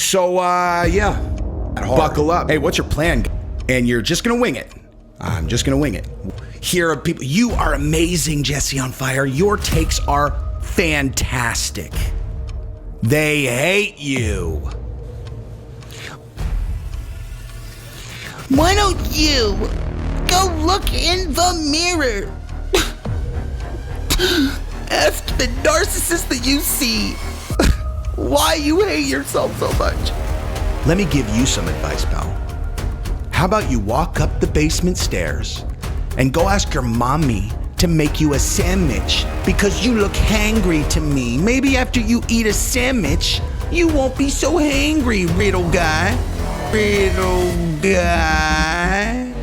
So, yeah, buckle up. Hey, what's your plan? And you're just gonna wing it. I'm just gonna wing it. Here are people. You are amazing, Jesse on Fire. Your takes are fantastic. They hate you. Why don't you go look in the mirror? Ask the narcissist that you see why you hate yourself so much. Let me give you some advice, pal. How about you walk up the basement stairs and go ask your mommy to make you a sandwich because you look hangry to me. Maybe after you eat a sandwich, you won't be so hangry, riddle guy. Riddle guy.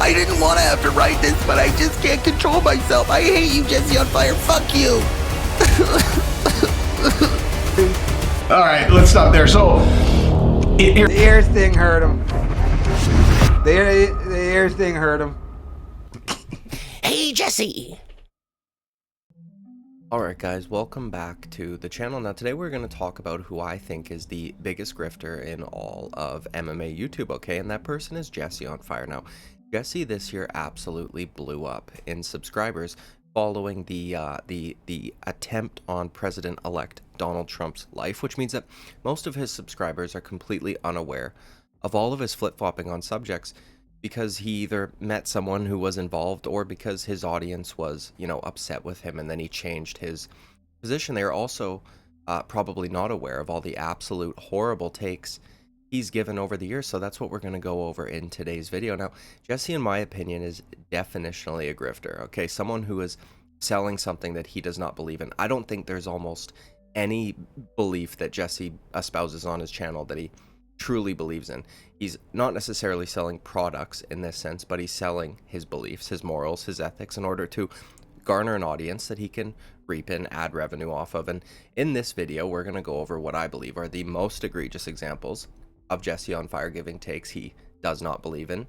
I didn't want to have to write this, but I just can't control myself. I hate you, Jesse on Fire. Fuck you. All right, let's stop there. So, the ears thing hurt him. The ears thing hurt him. Hey, Jesse. Alright guys, welcome back to the channel. Now today we're going to talk about who I think is the biggest grifter in all of MMA YouTube, okay? And that person is Jesse on Fire. Now, Jesse this year absolutely blew up in subscribers following the attempt on President-elect Donald Trump's life, which means that most of his subscribers are completely unaware of all of his flip-flopping on subjects because he either met someone who was involved or because his audience was, you know, upset with him and then he changed his position. They are also probably not aware of all the absolute horrible takes he's given over the years. So that's what we're going to go over in today's video. Now, Jesse, in my opinion, is definitionally a grifter, okay? Someone who is selling something that he does not believe in. I don't think there's almost any belief that Jesse espouses on his channel that he truly believes in. He's not necessarily selling products in this sense, but he's selling his beliefs, his morals, his ethics in order to garner an audience that he can reap in ad revenue off of. And in this video, we're going to go over what I believe are the most egregious examples of Jesse on Fire giving takes he does not believe in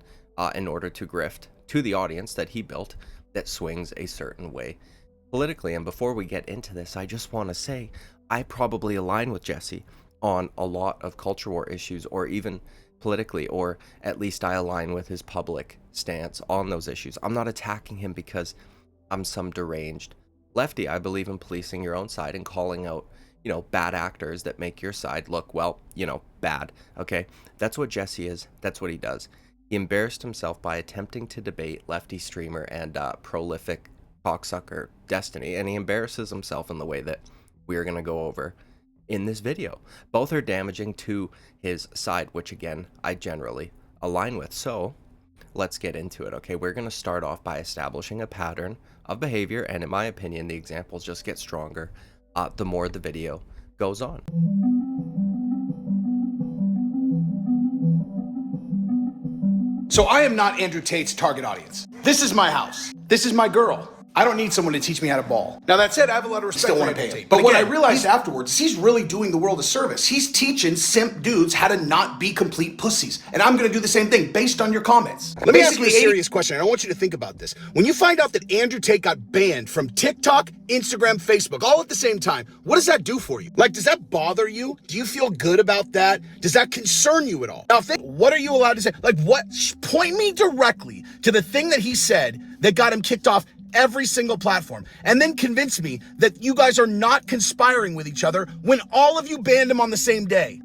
order to grift to the audience that he built that swings a certain way politically. And before we get into this, I just want to say I probably align with Jesse on a lot of culture war issues, or even politically, or at least I align with his public stance on those issues. I'm not attacking him because I'm some deranged lefty. I believe in policing your own side and calling out, you know, bad actors that make your side look, well, you know, bad. Okay, that's what Jesse is. That's what he does. He embarrassed himself by attempting to debate lefty streamer and prolific cocksucker Destiny, and he embarrasses himself in the way that we're going to go over in this video. Both are damaging to his side, which again, I generally align with. So let's get into it. Okay, we're going to start off by establishing a pattern of behavior, and in my opinion, the examples just get stronger the more the video goes on. So I am not Andrew Tate's target audience. This is my house. This is my girl. I don't need someone to teach me how to ball. Now that said, I have a lot of respect for Andrew Tate. But what I realized afterwards is he's really doing the world a service. He's teaching simp dudes how to not be complete pussies. And I'm gonna do the same thing based on your comments. Let me ask you a serious question, and I want you to think about this. When you find out that Andrew Tate got banned from TikTok, Instagram, Facebook, all at the same time, what does that do for you? Like, does that bother you? Do you feel good about that? Does that concern you at all? Now, what are you allowed to say? Like, what? Point me directly to the thing that he said that got him kicked off every single platform, and then convince me that you guys are not conspiring with each other when all of you banned him on the same day.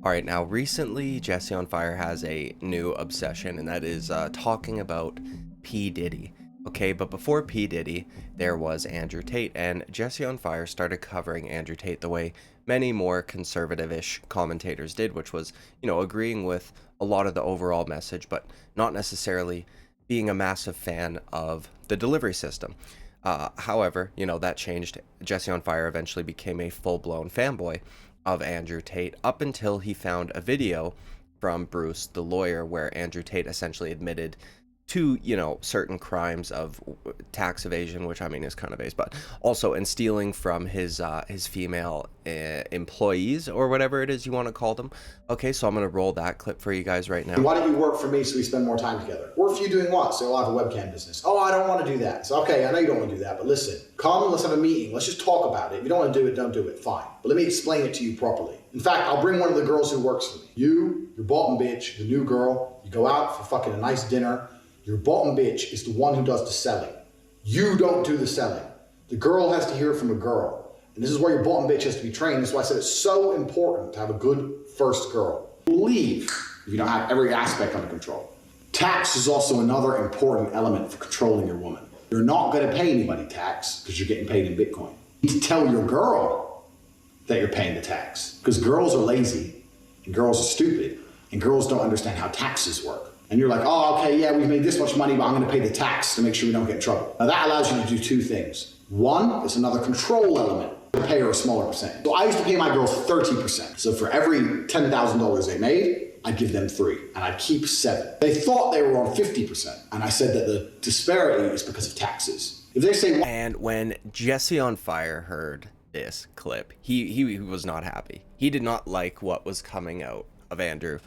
All right, now recently Jesse on Fire has a new obsession, and that is talking about P. Diddy. Okay, but before P. Diddy, there was Andrew Tate, and Jesse on Fire started covering Andrew Tate the way many more conservative-ish commentators did, which was, you know, agreeing with a lot of the overall message, but not necessarily being a massive fan of the delivery system. However, you know, that changed. Jesse on Fire eventually became a full-blown fanboy of Andrew Tate up until he found a video from Bruce the lawyer where Andrew Tate essentially admitted to, you know, certain crimes of tax evasion, which I mean is kind of base, but also in stealing from his female employees or whatever it is you want to call them. Okay, so I'm gonna roll that clip for you guys right now. Why don't you work for me so we spend more time together? Or if you're doing what? So you'll have a webcam business. Oh, I don't want to do that. So okay, I know you don't want to do that, but listen, come, let's have a meeting. Let's just talk about it. If you don't want to do it, don't do it. Fine. But let me explain it to you properly. In fact, I'll bring one of the girls who works for me. You, your bottom bitch, the new girl, you go out for fucking a nice dinner. Your bottom bitch is the one who does the selling. You don't do the selling. The girl has to hear it from a girl. And this is where your bottom bitch has to be trained. That's why I said it's so important to have a good first girl. Leave if you don't have every aspect under control. Tax is also another important element for controlling your woman. You're not going to pay anybody tax because you're getting paid in Bitcoin. You need to tell your girl that you're paying the tax because girls are lazy and girls are stupid and girls don't understand how taxes work. And you're like, oh, okay, yeah, we've made this much money, but I'm going to pay the tax to make sure we don't get in trouble. Now that allows you to do two things. One, it's another control element to pay her a smaller percentage. So I used to pay my girls 30%. So for every $10,000 they made, I'd give them 3, and I'd keep 7. They thought they were on 50%, and I said that the disparity is because of taxes. If they say, and when Jesse on Fire heard this clip, he was not happy. He did not like what was coming out of Andrew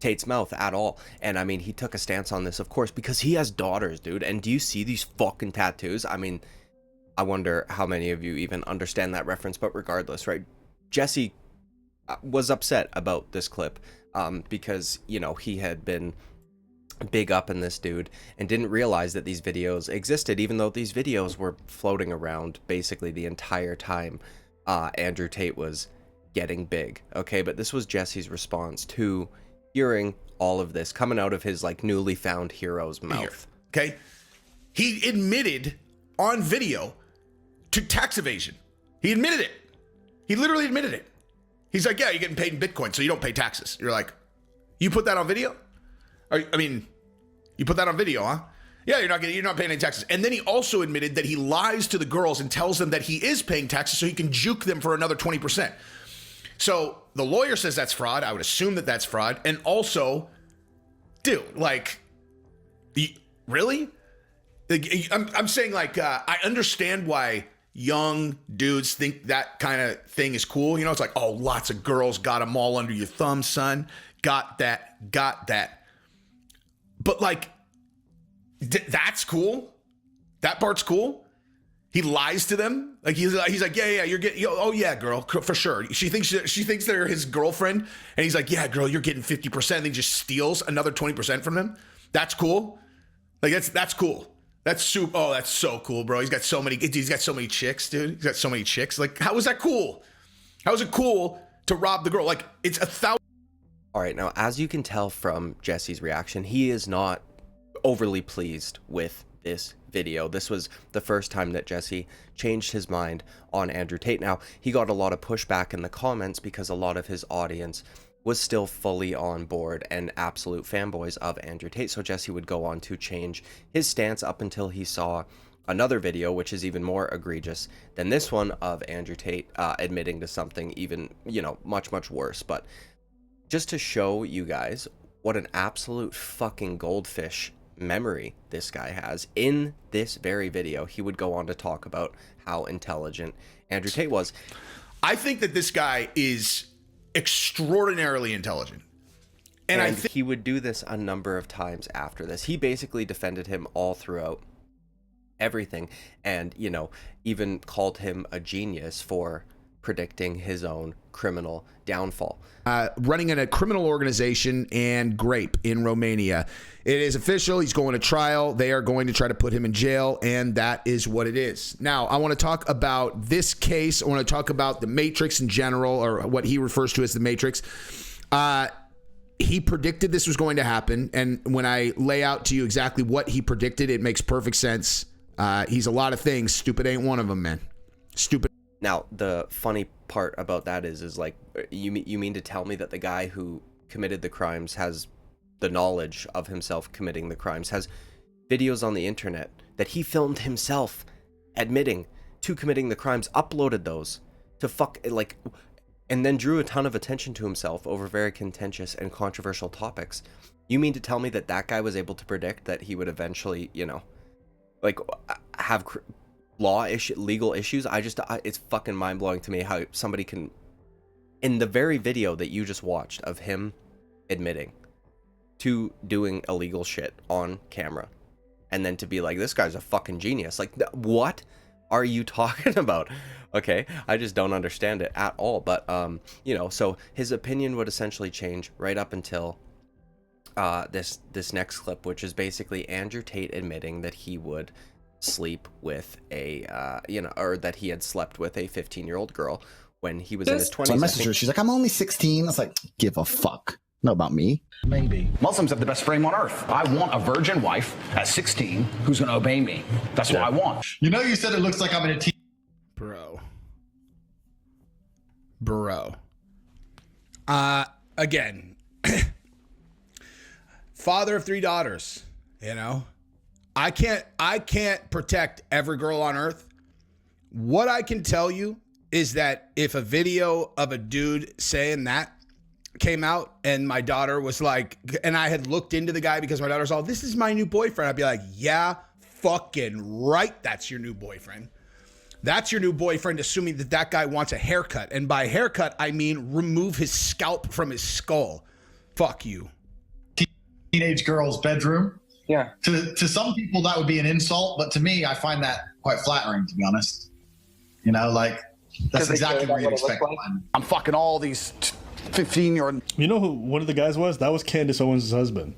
Tate's mouth at all. And I mean, he took a stance on this, of course, because he has daughters, dude. And do you see these fucking tattoos? I mean, I wonder how many of you even understand that reference, but regardless, right? Jesse was upset about this clip because, you know, he had been big up in this dude and didn't realize that these videos existed, even though these videos were floating around basically the entire time Andrew Tate was getting big. Okay, but this was Jesse's response to hearing all of this coming out of his like newly found hero's mouth. Okay, he admitted on video to tax evasion. He admitted it. He literally admitted it. He's like, yeah, you're getting paid in Bitcoin, so you don't pay taxes. You're like, you put that on video? I mean, you put that on video, huh? Yeah, you're not paying any taxes. And then he also admitted that he lies to the girls and tells them that he is paying taxes so he can juke them for another 20%. So the lawyer says that's fraud. I would assume that that's fraud. And also, dude, like, really? Like, I'm saying, like, I understand why young dudes think that kind of thing is cool. You know, it's like, oh, lots of girls got them all under your thumb, son. Got that. But, like, that's cool. That part's cool. He lies to them. Like he's like, yeah, you're getting. Oh yeah, girl, for sure. She thinks they're his girlfriend, and he's like, yeah, girl, you're getting 50%. And he just steals another 20% from them. That's cool. Like that's cool. That's super. Oh, that's so cool, bro. He's got so many chicks, dude. He's got so many chicks. Like, how is that cool? How is it cool to rob the girl? Like, it's 1,000. All right, now as you can tell from Jesse's reaction, he is not overly pleased with this video. This was the first time that Jesse changed his mind on Andrew Tate. Now, he got a lot of pushback in the comments because a lot of his audience was still fully on board and absolute fanboys of Andrew Tate. So Jesse would go on to change his stance up until he saw another video, which is even more egregious than this one, of Andrew Tate admitting to something even, you know, much, much worse. But just to show you guys what an absolute fucking goldfish memory this guy has, in this very video, he would go on to talk about how intelligent Andrew Tate was. I think that this guy is extraordinarily intelligent. And I think he would do this a number of times after this. He basically defended him all throughout everything, and, you know, even called him a genius for predicting his own criminal downfall. Running in a criminal organization and grape in Romania. It is official. He's going to trial. They are going to try to put him in jail, and that is what it is. Now, I want to talk about this case. I want to talk about the Matrix in general, or what he refers to as the Matrix. He predicted this was going to happen, and when I lay out to you exactly what he predicted, it makes perfect sense. He's a lot of things. Stupid ain't one of them, man. Stupid. Now, the funny part about that is like, you mean to tell me that the guy who committed the crimes has the knowledge of himself committing the crimes, has videos on the internet that he filmed himself admitting to committing the crimes, uploaded those to and then drew a ton of attention to himself over very contentious and controversial topics, You mean to tell me that that guy was able to predict that he would eventually, you know, like have legal issues? It's fucking mind blowing to me how somebody can, in the very video that you just watched of him admitting to doing illegal shit on camera, and then to be like, this guy's a fucking genius. Like, what are you talking about? Okay, I just don't understand it at all. But you know, so his opinion would essentially change right up until this next clip, which is basically Andrew Tate admitting that he would sleep with a you know, or that he had slept with a 15-year-old girl when he was in his 20s. So I messaged her. She's like, I'm only 16. I was like, give a fuck. Know about me? Maybe. Muslims have the best frame on earth. I want a virgin wife at 16 who's going to obey me. That's what I want. You know, you said it looks like I'm in a Bro. Again, father of 3 daughters, you know, I can't protect every girl on earth. What I can tell you is that if a video of a dude saying that came out and my daughter was like, and I had looked into the guy because my daughter's all, this is my new boyfriend, I'd be like, yeah, fucking right, that's your new boyfriend. That's your new boyfriend, assuming that that guy wants a haircut. And by haircut, I mean remove his scalp from his skull. Fuck you. teenage girl's bedroom. Yeah. To some people, that would be an insult, but to me, I find that quite flattering, to be honest. You know, like, that's exactly what you'd expect. I'm fucking all these 15-year-old. You know who one of the guys was? That was Candace Owens' husband.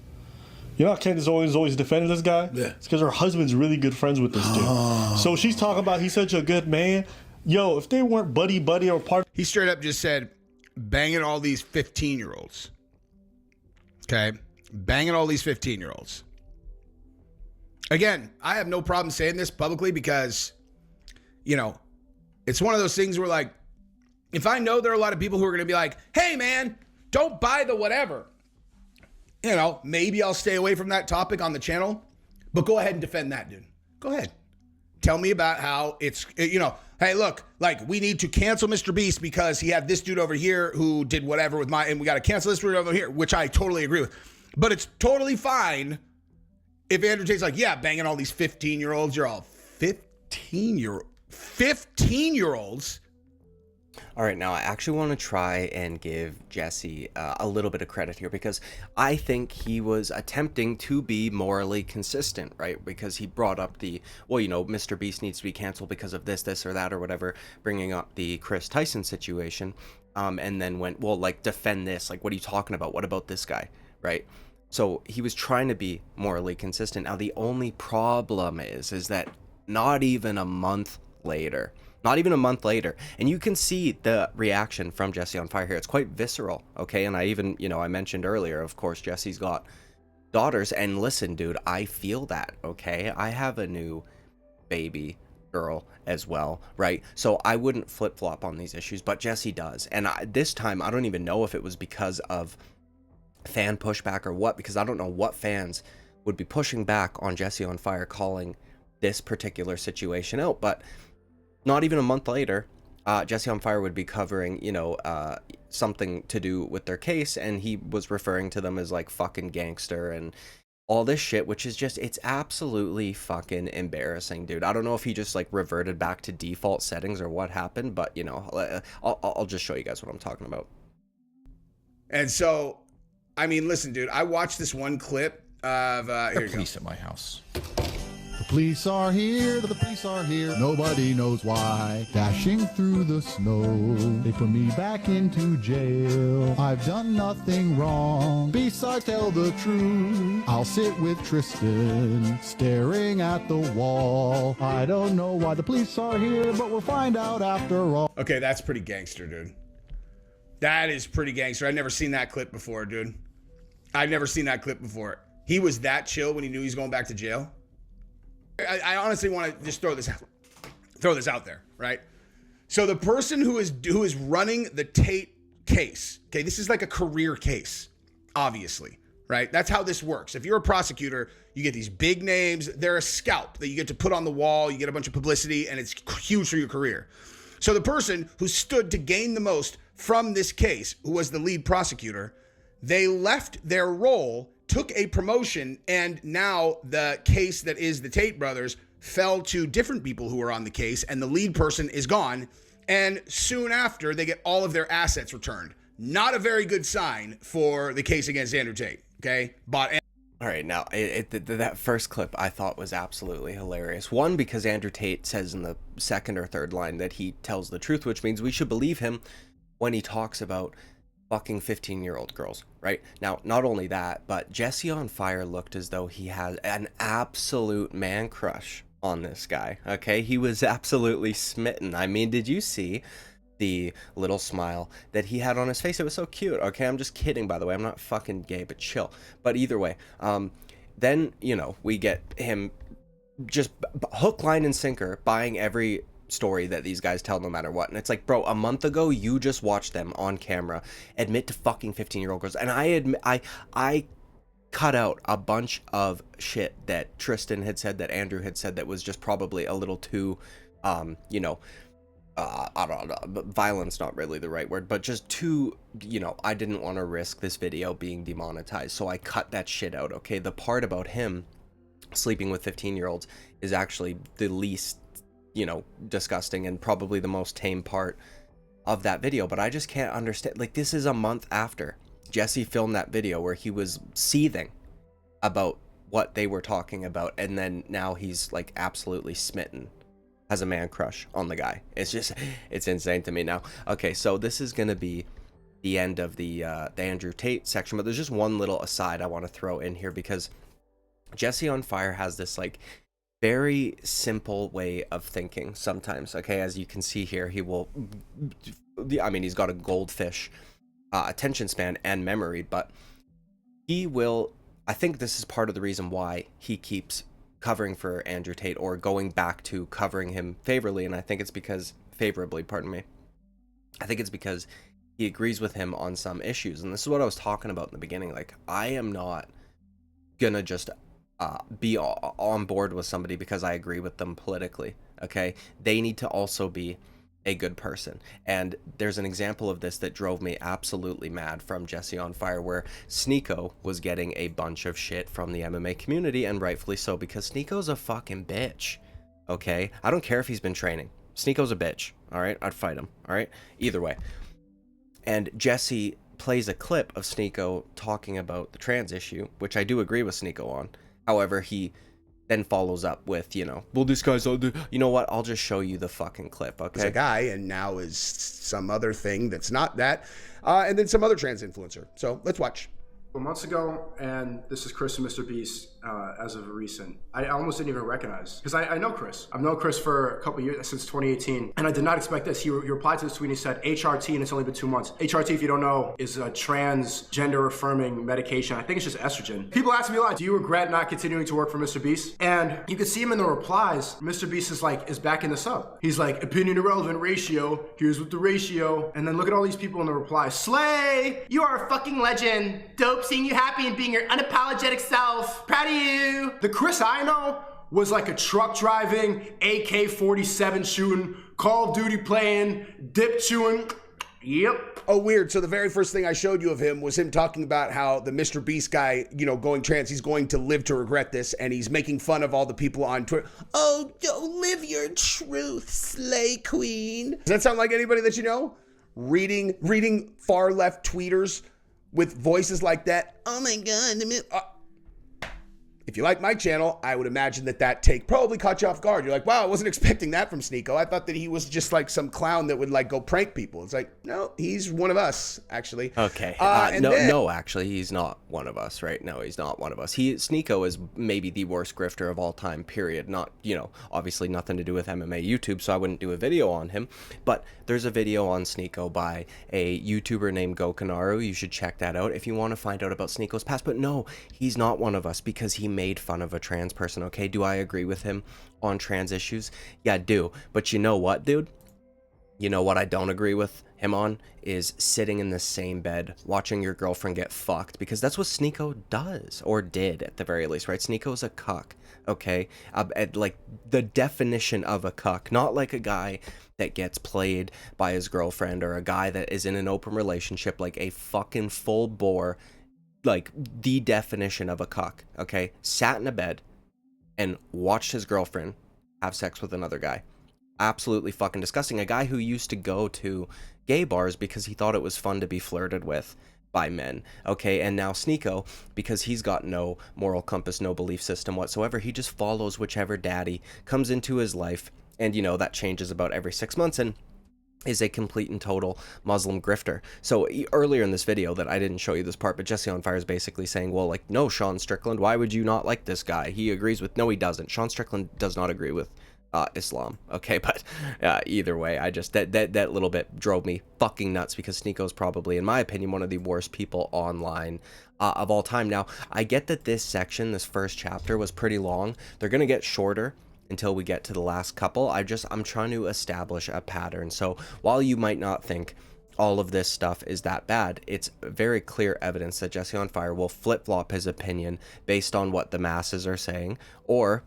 You know how Candace Owens always defended this guy? Yeah. It's because her husband's really good friends with this dude. So she's talking about he's such a good man. Yo, if they weren't buddy or part... He straight up just said, banging all these 15-year-olds. Okay? Banging all these 15-year-olds. Again, I have no problem saying this publicly because, you know, it's one of those things where, like, if I know there are a lot of people who are going to be like, hey, man, don't buy the whatever. You know, maybe I'll stay away from that topic on the channel, but go ahead and defend that, dude. Go ahead. Tell me about how it's, you know, hey, look, like, we need to cancel Mr. Beast because he had this dude over here who did whatever with and we got to cancel this dude over here, which I totally agree with. But it's totally fine if Andrew Tate's like, yeah, banging all these 15-year-olds, you're all 15-year-olds. All right, now I actually want to try and give Jesse a little bit of credit here because I think he was attempting to be morally consistent, right? Because he brought up the, well, you know, Mr. Beast needs to be canceled because of this or that or whatever, bringing up the Chris Tyson situation, and then went, well, like, defend this. Like, what are you talking about? What about this guy, right? So he was trying to be morally consistent. Now, the only problem is that not even a month later, and you can see the reaction from Jesse on Fire here. It's quite visceral, okay? And I even, you know, I mentioned earlier, of course, Jesse's got daughters. And listen, dude, I feel that, okay? I have a new baby girl as well, right? So I wouldn't flip-flop on these issues, but Jesse does. And this time, I don't even know if it was because of fan pushback or what, because I don't know what fans would be pushing back on Jesse on Fire calling this particular situation out, but not even a month later, Jesse on Fire would be covering, you know, something to do with their case, and he was referring to them as, like, fucking gangster and all this shit, which is just, it's absolutely fucking embarrassing, dude. I don't know if he just, like, reverted back to default settings or what happened, but, you know, I'll just show you guys what I'm talking about. And so, I mean, listen, dude, I watched this one clip of, here you go. Police at my house. The police are here, the police are here. Nobody knows why. Dashing through the snow, they put me back into jail. I've done nothing wrong, besides tell the truth. I'll sit with Tristan, staring at the wall. I don't know why the police are here, but we'll find out after all. Okay, that's pretty gangster, dude. That is pretty gangster. I've never seen that clip before, dude. I've never seen that clip before. He was that chill when he knew he was going back to jail. I honestly want to just throw this out there, right? So the person who is running the Tate case, okay, this is like a career case, obviously, right? That's how this works. If you're a prosecutor, you get these big names. They're a scalp that you get to put on the wall. You get a bunch of publicity, and it's huge for your career. So the person who stood to gain the most from this case, who was the lead prosecutor, they left their role took a promotion, and now the case that is the Tate brothers fell to different people who were on the case, and the lead person is gone. And soon after, they get all of their assets returned. Not a very good sign for the case against Andrew Tate. Okay, all right, now that first clip I thought was absolutely hilarious. One, because Andrew Tate says in the second or third line that he tells the truth, which means we should believe him when he talks about fucking 15-year-old girls, right? Now, not only that, but Jesse on Fire looked as though he had an absolute man crush on this guy, okay? He was absolutely smitten. I mean, did you see the little smile that he had on his face? It was so cute. Okay, I'm just kidding, by the way. I'm not fucking gay, but chill. But either way, then, you know, we get him just hook, line, and sinker buying every story that these guys tell no matter what. And it's like, bro, a month ago you just watched them on camera admit to fucking 15-year-old girls, and I cut out a bunch of shit that Tristan had said, that Andrew had said, that was just probably a little too you know, I don't know, violence, not really the right word, but just too, you know, I didn't want to risk this video being demonetized, so I cut that shit out, okay? The part about him sleeping with 15-year-olds is actually the least, you know, disgusting and probably the most tame part of that video, but I just can't understand, like, this is a month after Jesse filmed that video where he was seething about what they were talking about, and then now he's, like, absolutely smitten, has a man crush on the guy. It's just, it's insane to me now. Okay, so this is gonna be the end of the Andrew Tate section, but there's just one little aside I want to throw in here, because Jesse on Fire has this, like, very simple way of thinking sometimes, okay? As you can see here, he will, I mean, he's got a goldfish attention span and memory, but he will, I think this is part of the reason why he keeps covering for Andrew Tate, or going back to covering him favorably, and I think it's because, favorably, pardon me, I think it's because he agrees with him on some issues, and this is what I was talking about in the beginning. Like, I am not gonna just be on board with somebody because I agree with them politically, okay? They need to also be a good person. And there's an example of this that drove me absolutely mad from Jesse on Fire, where Sneeko was getting a bunch of shit from the MMA community, and rightfully so, because Sneeko's a fucking bitch, okay? I don't care if he's been training. Sneeko's a bitch, all right? I'd fight him, all right? Either way. And Jesse plays a clip of Sneeko talking about the trans issue, which I do agree with Sneeko on. However, he then follows up with, you know, well, this guy's, you know what, I'll just show you the fucking clip, okay? As a guy, and now is some other thing that's not that, and then some other trans influencer. So let's watch. Months ago, and this is Chris and Mr. Beast as of recent. I almost didn't even recognize, because I know Chris. I've known Chris for a couple years, since 2018, and I did not expect this. He replied to this tweet and he said, HRT, and it's only been 2 months. HRT, if you don't know, is a transgender affirming medication. I think it's just estrogen. People ask me a lot, do you regret not continuing to work for Mr. Beast? And you can see him in the replies. Mr. Beast is back in the sub. He's like, opinion irrelevant ratio, here's what the ratio, and then look at all these people in the replies. Slay! You are a fucking legend. Dope seeing you happy and being your unapologetic self. Proud of you. The Chris I know was like a truck driving, AK-47 shooting, Call of Duty playing, dip chewing. Yep. Oh, weird. So the very first thing I showed you of him was him talking about how the Mr. Beast guy, you know, going trans, he's going to live to regret this, and he's making fun of all the people on Twitter. Oh, live your truth, slay queen. Does that sound like anybody that you know? Reading far left tweeters with voices like that. Oh my God. If you like my channel, I would imagine that take probably caught you off guard. You're like, wow, I wasn't expecting that from Sneeko. I thought that he was just like some clown that would like go prank people. It's like, no, he's one of us, actually. Okay. No, actually, he's not one of us, right? No, he's not one of us. Sneeko is maybe the worst grifter of all time, period. Not, you know, obviously nothing to do with MMA YouTube, so I wouldn't do a video on him. But there's a video on Sneeko by a YouTuber named Gokanaru. You should check that out if you want to find out about Sneeko's past. But no, he's not one of us because he made fun of a trans person, okay? Do I agree with him on trans issues? Yeah, I do. But you know what, dude? You know what I don't agree with him on is sitting in the same bed watching your girlfriend get fucked, because that's what Sneeko does, or did at the very least, right? Sneeko's a cuck, okay? Like the definition of a cuck, not like a guy that gets played by his girlfriend, or a guy that is in an open relationship, like a fucking full bore like the definition of a cuck, okay? Sat in a bed and watched his girlfriend have sex with another guy. Absolutely fucking disgusting. A guy who used to go to gay bars because he thought it was fun to be flirted with by men, okay? And now Sneeko, because he's got no moral compass, no belief system whatsoever, he just follows whichever daddy comes into his life, and you know, that changes about every 6 months, and is a complete and total Muslim grifter. So earlier in this video that I didn't show you this part, but Jesse on Fire is basically saying, well, like, no, Sean Strickland, why would you not like this guy? He agrees with, no, he doesn't. Sean Strickland does not agree with Islam, okay? But either way, I just, that little bit drove me fucking nuts, because Sneeko's probably, in my opinion, one of the worst people online of all time. Now, I get that this section, this first chapter, was pretty long. They're gonna get shorter until we get to the last couple. I'm trying to establish a pattern. So while you might not think all of this stuff is that bad, it's very clear evidence that Jesse on Fire will flip-flop his opinion based on what the masses are saying, or,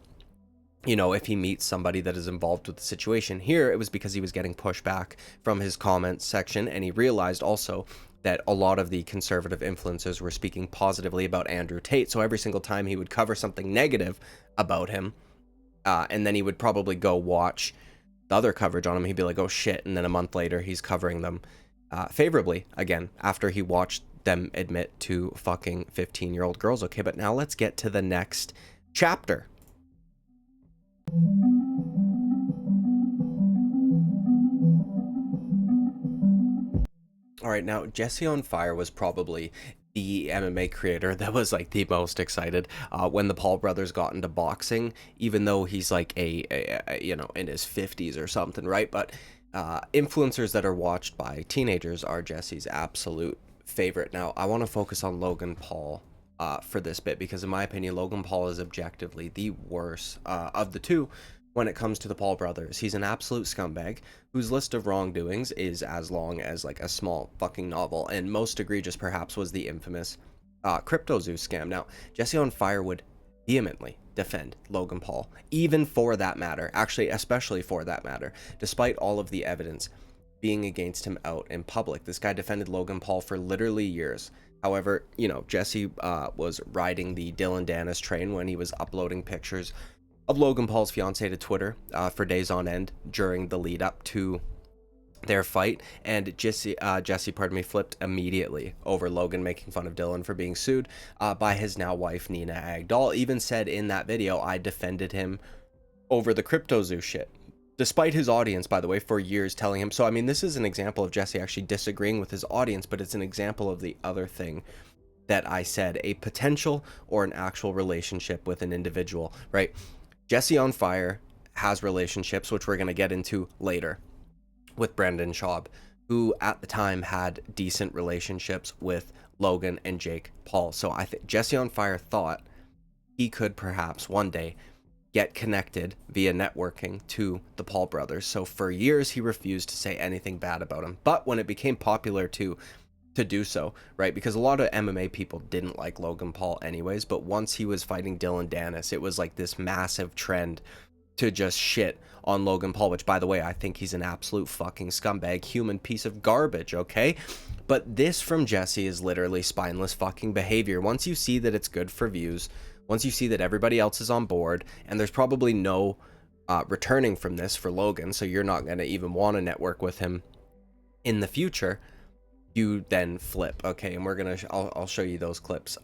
you know, if he meets somebody that is involved with the situation. Here, it was because he was getting pushback from his comments section, and he realized also that a lot of the conservative influencers were speaking positively about Andrew Tate. So every single time he would cover something negative about him, and then he would probably go watch the other coverage on him, he'd be like, oh shit, and then a month later he's covering them favorably again after he watched them admit to fucking 15-year-old girls. Okay, but now let's get to the next chapter. All right, now Jesse on Fire was probably the MMA creator that was like the most excited when the Paul brothers got into boxing, even though he's like a you know, in his 50s or something, right? But influencers that are watched by teenagers are Jesse's absolute favorite. Now, I want to focus on Logan Paul for this bit, because in my opinion, Logan Paul is objectively the worst of the two when it comes to the Paul brothers. He's an absolute scumbag whose list of wrongdoings is as long as like a small fucking novel, and most egregious perhaps was the infamous CryptoZoo scam. Now, Jesse on Fire would vehemently defend Logan Paul, even for that matter, actually especially for that matter, despite all of the evidence being against him out in public. This guy defended Logan Paul for literally years. However, you know, Jesse was riding the Dylan Dennis train when he was uploading pictures of Logan Paul's fiance to Twitter for days on end during the lead up to their fight, and Jesse flipped immediately over Logan making fun of Dylan for being sued by his now wife Nina Agdal. Even said in that video, I defended him over the CryptoZoo shit, despite his audience, by the way, for years telling him so. I mean, this is an example of Jesse actually disagreeing with his audience, but it's an example of the other thing that I said, a potential or an actual relationship with an individual, right? Jesse on Fire has relationships, which we're going to get into later, with Brendan Schaub, who at the time had decent relationships with Logan and Jake Paul. So I think Jesse on Fire thought he could perhaps one day get connected via networking to the Paul brothers. So for years, he refused to say anything bad about him. But when it became popular to do so, right, because a lot of MMA people didn't like Logan Paul anyways, but once he was fighting Dylan Dennis, it was like this massive trend to just shit on Logan Paul, which, by the way, I think he's an absolute fucking scumbag, human piece of garbage, okay? But this from Jesse is literally spineless fucking behavior. Once you see that it's good for views, once you see that everybody else is on board, and there's probably no returning from this for Logan, so you're not going to even want to network with him in the future, you then flip, okay? And we're gonna, I'll show you those clips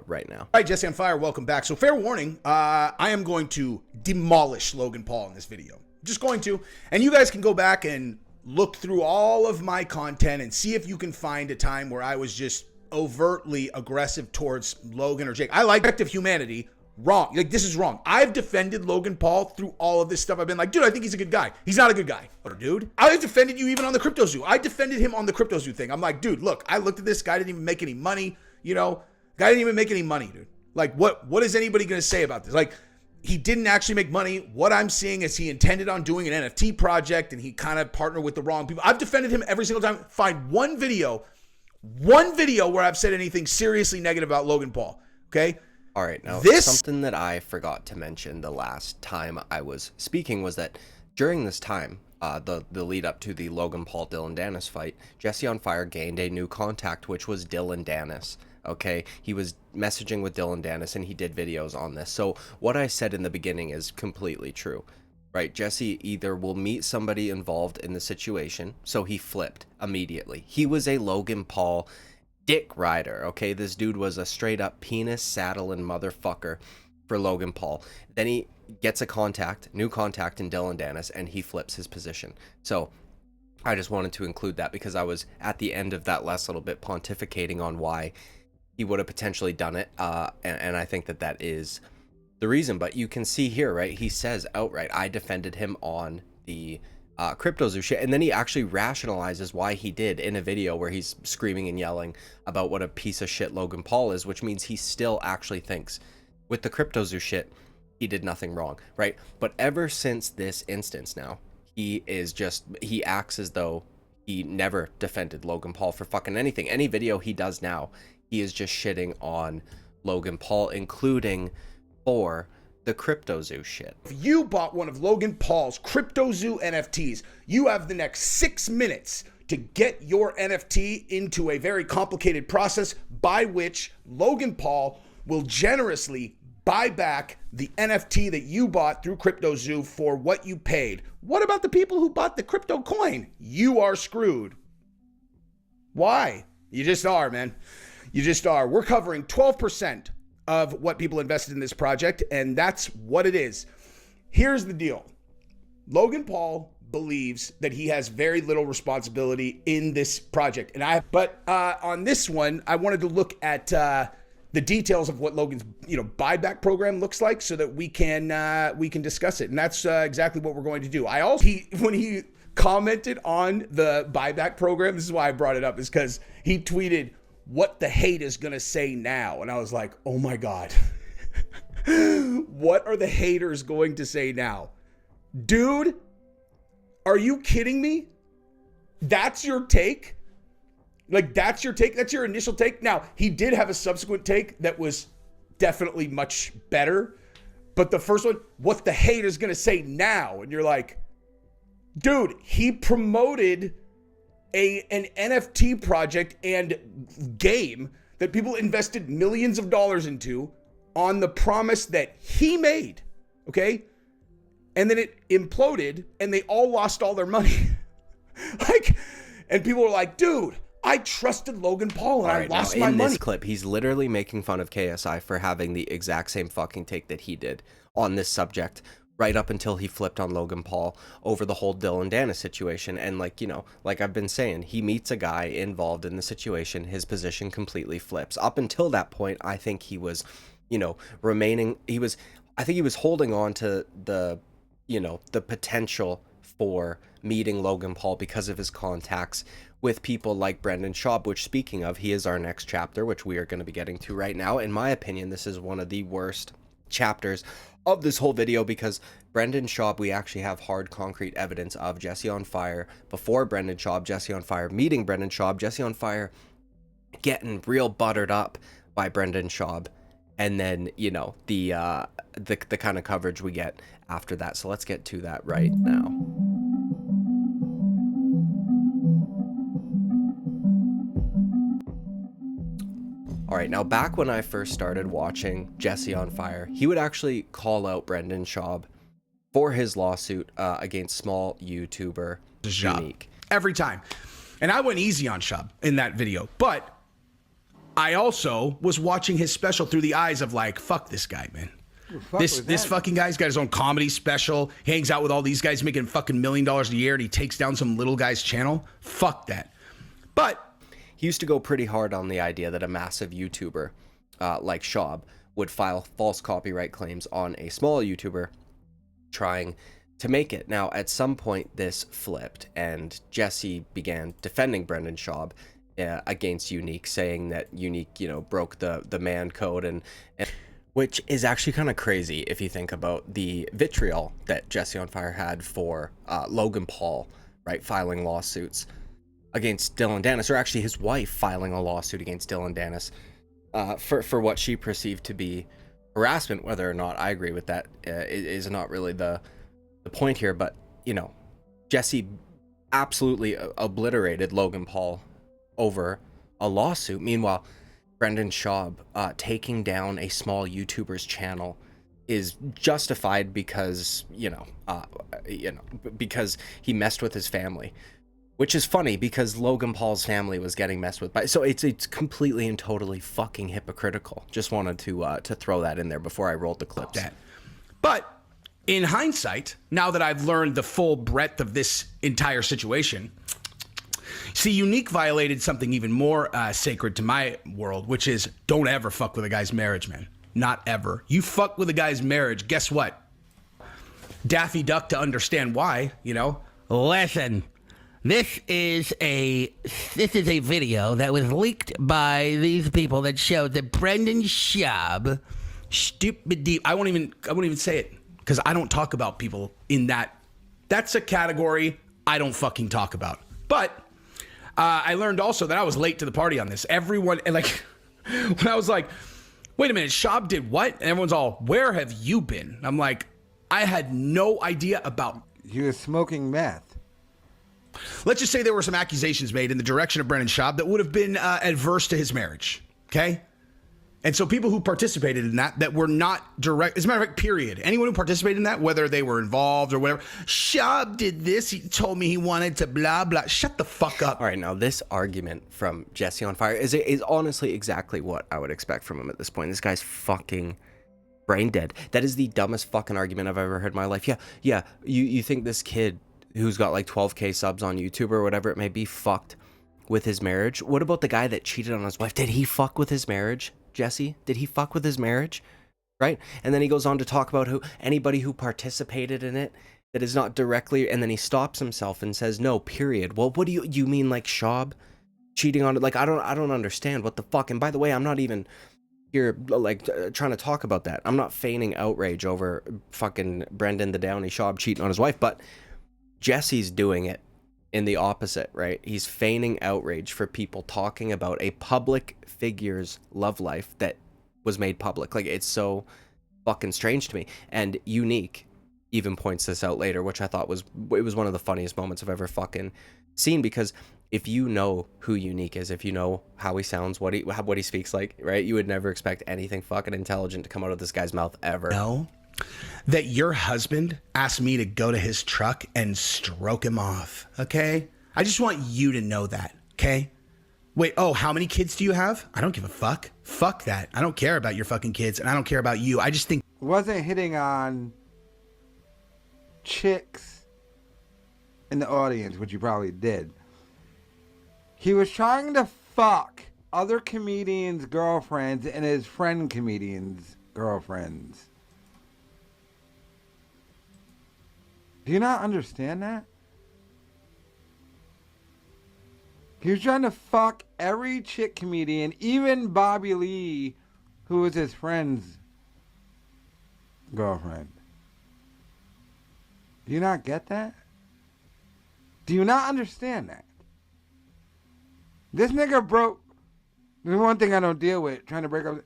right now. All right, Jesse on Fire, welcome back. So fair warning, I am going to demolish Logan Paul in this video. Just going to, and you guys can go back and look through all of my content and see if you can find a time where I was just overtly aggressive towards Logan or Jake. I like active humanity. Wrong. Like, this is wrong. I've defended Logan Paul through all of this stuff. I've been like, dude, I think he's a good guy. He's not a good guy. Dude, I defended you even on the CryptoZoo. I defended him on the CryptoZoo thing. I'm like, dude, look, I looked at this guy, didn't even make any money. You know, guy didn't even make any money, dude. Like, what is anybody going to say about this? Like, he didn't actually make money. What I'm seeing is he intended on doing an NFT project, and he kind of partnered with the wrong people. I've defended him every single time. Find one video where I've said anything seriously negative about Logan Paul, okay? All right, now something that I forgot to mention the last time I was speaking was that during this time, the lead up to the Logan Paul Dylan Dennis fight, Jesse on Fire gained a new contact, which was Dylan Dennis. okay? He was messaging with Dylan Dennis and he did videos on this. So what I said in the beginning is completely true, right? Jesse either will meet somebody involved in the situation, so he flipped immediately. He was a Logan Paul dick rider, okay? This dude was a straight up penis saddling motherfucker for Logan Paul. Then he gets a new contact in Dylan Dennis, and he flips his position. So I just wanted to include that because I was at the end of that last little bit pontificating on why he would have potentially done it, and I think that that is the reason. But you can see here, right, he says outright, I defended him on the CryptoZoo shit, and then he actually rationalizes why he did in a video where he's screaming and yelling about what a piece of shit Logan Paul is, which means he still actually thinks with the CryptoZoo shit he did nothing wrong, right? But ever since this instance now, he acts as though he never defended Logan Paul for fucking anything. Any video he does now, he is just shitting on Logan Paul, including for the CryptoZoo shit. If you bought one of Logan Paul's CryptoZoo NFTs, you have the next 6 minutes to get your NFT into a very complicated process by which Logan Paul will generously buy back the NFT that you bought through CryptoZoo for what you paid. What about the people who bought the crypto coin? You are screwed. Why? You just are, man. You just are. We're covering 12% of what people invested in this project, and that's what it is. Here's the deal. Logan Paul believes that he has very little responsibility in this project. But on this one, I wanted to look at the details of what Logan's buyback program looks like so that we can discuss it. And that's exactly what we're going to do. When he commented on the buyback program, this is why I brought it up, is because he tweeted, "What the hate is gonna say now?" And I was like, oh my God. What are the haters going to say now? Dude, are you kidding me? That's your take? Like, that's your take? That's your initial take? Now, he did have a subsequent take that was definitely much better. But the first one, what the haters gonna say now? And you're like, dude, he promoted an NFT project and game that people invested millions of dollars into on the promise that he made, okay? And then it imploded and they all lost all their money. And people were like, dude, I trusted Logan Paul and I lost my money. In this clip, he's literally making fun of KSI for having the exact same fucking take that he did on this subject, right up until he flipped on Logan Paul over the whole Dylan Dennis situation. And like I've been saying, he meets a guy involved in the situation, his position completely flips. Up until that point, I think he was, I think he was holding on to the potential for meeting Logan Paul because of his contacts with people like Brendan Schaub, which, speaking of, he is our next chapter, which we are going to be getting to right now. In my opinion, this is one of the worst chapters of this whole video because Brendan Schaub, we actually have hard concrete evidence of Jesse on Fire before Brendan Schaub, Jesse on Fire meeting Brendan Schaub, Jesse on Fire getting real buttered up by Brendan Schaub, and then the kind of coverage we get after that. So let's get to that right now. All right, now back when I first started watching Jesse on Fire, he would actually call out Brendan Schaub for his lawsuit against small YouTuber Unique. Every time. And I went easy on Schaub in that video, but I also was watching his special through the eyes of like, fuck this guy, man. This fucking guy's got his own comedy special. He hangs out with all these guys making fucking $1 million a year and he takes down some little guy's channel. Fuck that. But he used to go pretty hard on the idea that a massive YouTuber like Schaub would file false copyright claims on a small YouTuber trying to make it. Now, at some point, this flipped, and Jesse began defending Brendan Schaub against Unique, saying that Unique, broke the man code, and which is actually kind of crazy if you think about the vitriol that Jesse on Fire had for Logan Paul, right, filing lawsuits against Dylan Dennis, or actually his wife filing a lawsuit against Dylan Dennis for what she perceived to be harassment. Whether or not I agree with that is not really the point here, but Jesse absolutely obliterated Logan Paul over a lawsuit. Meanwhile, Brendan Schaub taking down a small YouTuber's channel is justified because, because he messed with his family. Which is funny because Logan Paul's family was getting messed with by, so it's completely and totally fucking hypocritical. Just wanted to throw that in there before I rolled the clips. But in hindsight, now that I've learned the full breadth of this entire situation, see, Unique violated something even more sacred to my world, which is don't ever fuck with a guy's marriage, man. Not ever. You fuck with a guy's marriage, guess what? Daffy Duck to understand why, Listen. This is a video that was leaked by these people that showed that Brendan Schaub, stupid deep. I won't even say it because I don't talk about people in that. That's a category I don't fucking talk about. But I learned also that I was late to the party on this. Everyone, and like, when I was like, wait a minute, Schaub did what? And everyone's all, where have you been? I'm like, I had no idea about. He was smoking meth. Let's just say there were some accusations made in the direction of Brendan Schaub that would have been adverse to his marriage, okay? And so people who participated in that were not direct, as a matter of fact, period. Anyone who participated in that, whether they were involved or whatever, Schaub did this, he told me he wanted to blah, blah. Shut the fuck up. All right, now this argument from Jesse on Fire is honestly exactly what I would expect from him at this point. This guy's fucking brain dead. That is the dumbest fucking argument I've ever heard in my life. Yeah, you think this kid who's got like 12K subs on YouTube or whatever it may be fucked with his marriage? What about the guy that cheated on his wife? Did he fuck with his marriage, Jesse? Did he fuck with his marriage? Right? And then he goes on to talk about anybody who participated in it that is not directly, and then he stops himself and says, no, period. Well, what do you mean, like Schaub cheating on it? Like, I don't understand what the fuck. And by the way, I'm not even here like trying to talk about that. I'm not feigning outrage over fucking Brendan the Downey Schaub cheating on his wife, but Jesse's doing it in the opposite, right? He's feigning outrage for people talking about a public figure's love life that was made public. Like, it's so fucking strange to me. And Unique even points this out later, which I thought was one of the funniest moments I've ever fucking seen, because if you know who Unique is, if you know how he sounds, what he speaks like, right? You would never expect anything fucking intelligent to come out of this guy's mouth ever. No. That your husband asked me to go to his truck and stroke him off, okay? I just want you to know that, okay? Wait, how many kids do you have? I don't give a fuck. Fuck that. I don't care about your fucking kids, and I don't care about you. I just think... Wasn't hitting on chicks in the audience, which you probably did. He was trying to fuck other comedians' girlfriends and his friend comedians' girlfriends. Do you not understand that? He was trying to fuck every chick comedian, even Bobby Lee, who was his friend's girlfriend. Do you not get that? Do you not understand that? This nigga broke... There's one thing I don't deal with, trying to break up...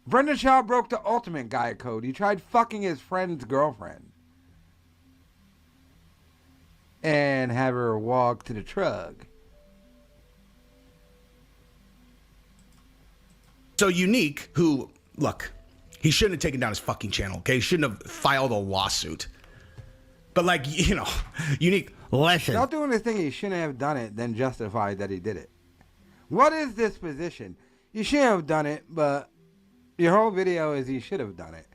Brendan Schaub broke the ultimate guy code. He tried fucking his friend's girlfriend. And have her walk to the truck. So Unique, who, look, he shouldn't have taken down his fucking channel, okay? He shouldn't have filed a lawsuit. But like, Unique, listen. Not doing the thing he shouldn't have done it, then justify that he did it. What is this position? You shouldn't have done it, but your whole video is you should have done it.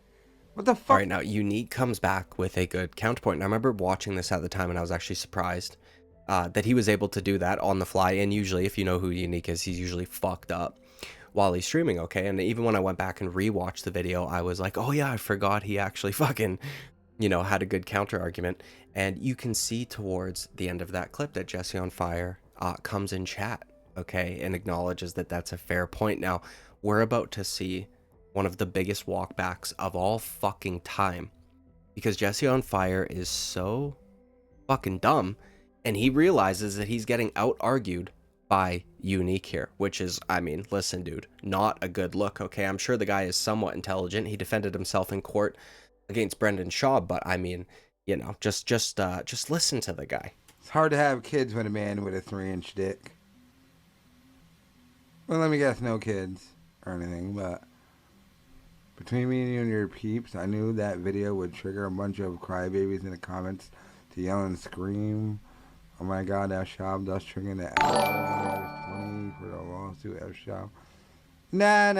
What the fuck? All right, now Unique comes back with a good counterpoint. And I remember watching this at the time, and I was actually surprised that he was able to do that on the fly. And usually, if you know who Unique is, he's usually fucked up while he's streaming, okay? And even when I went back and rewatched the video, I was like, oh yeah, I forgot he actually fucking, had a good counter argument. And you can see towards the end of that clip that Jesse on Fire comes in chat, okay, and acknowledges that that's a fair point. Now, we're about to see one of the biggest walkbacks of all fucking time, because Jesse on Fire is so fucking dumb, and he realizes that he's getting out-argued by Unique here, which is, I mean, listen, dude, not a good look, okay? I'm sure the guy is somewhat intelligent. He defended himself in court against Brendan Schaub, but I mean, just listen to the guy. It's hard to have kids with a man with a 3-inch dick. Well, let me guess, no kids or anything, but between me and you and your peeps, I knew that video would trigger a bunch of crybabies in the comments to yell and scream. Oh my God, F Shop does triggering the $20 for the lawsuit, F Shop. Nah.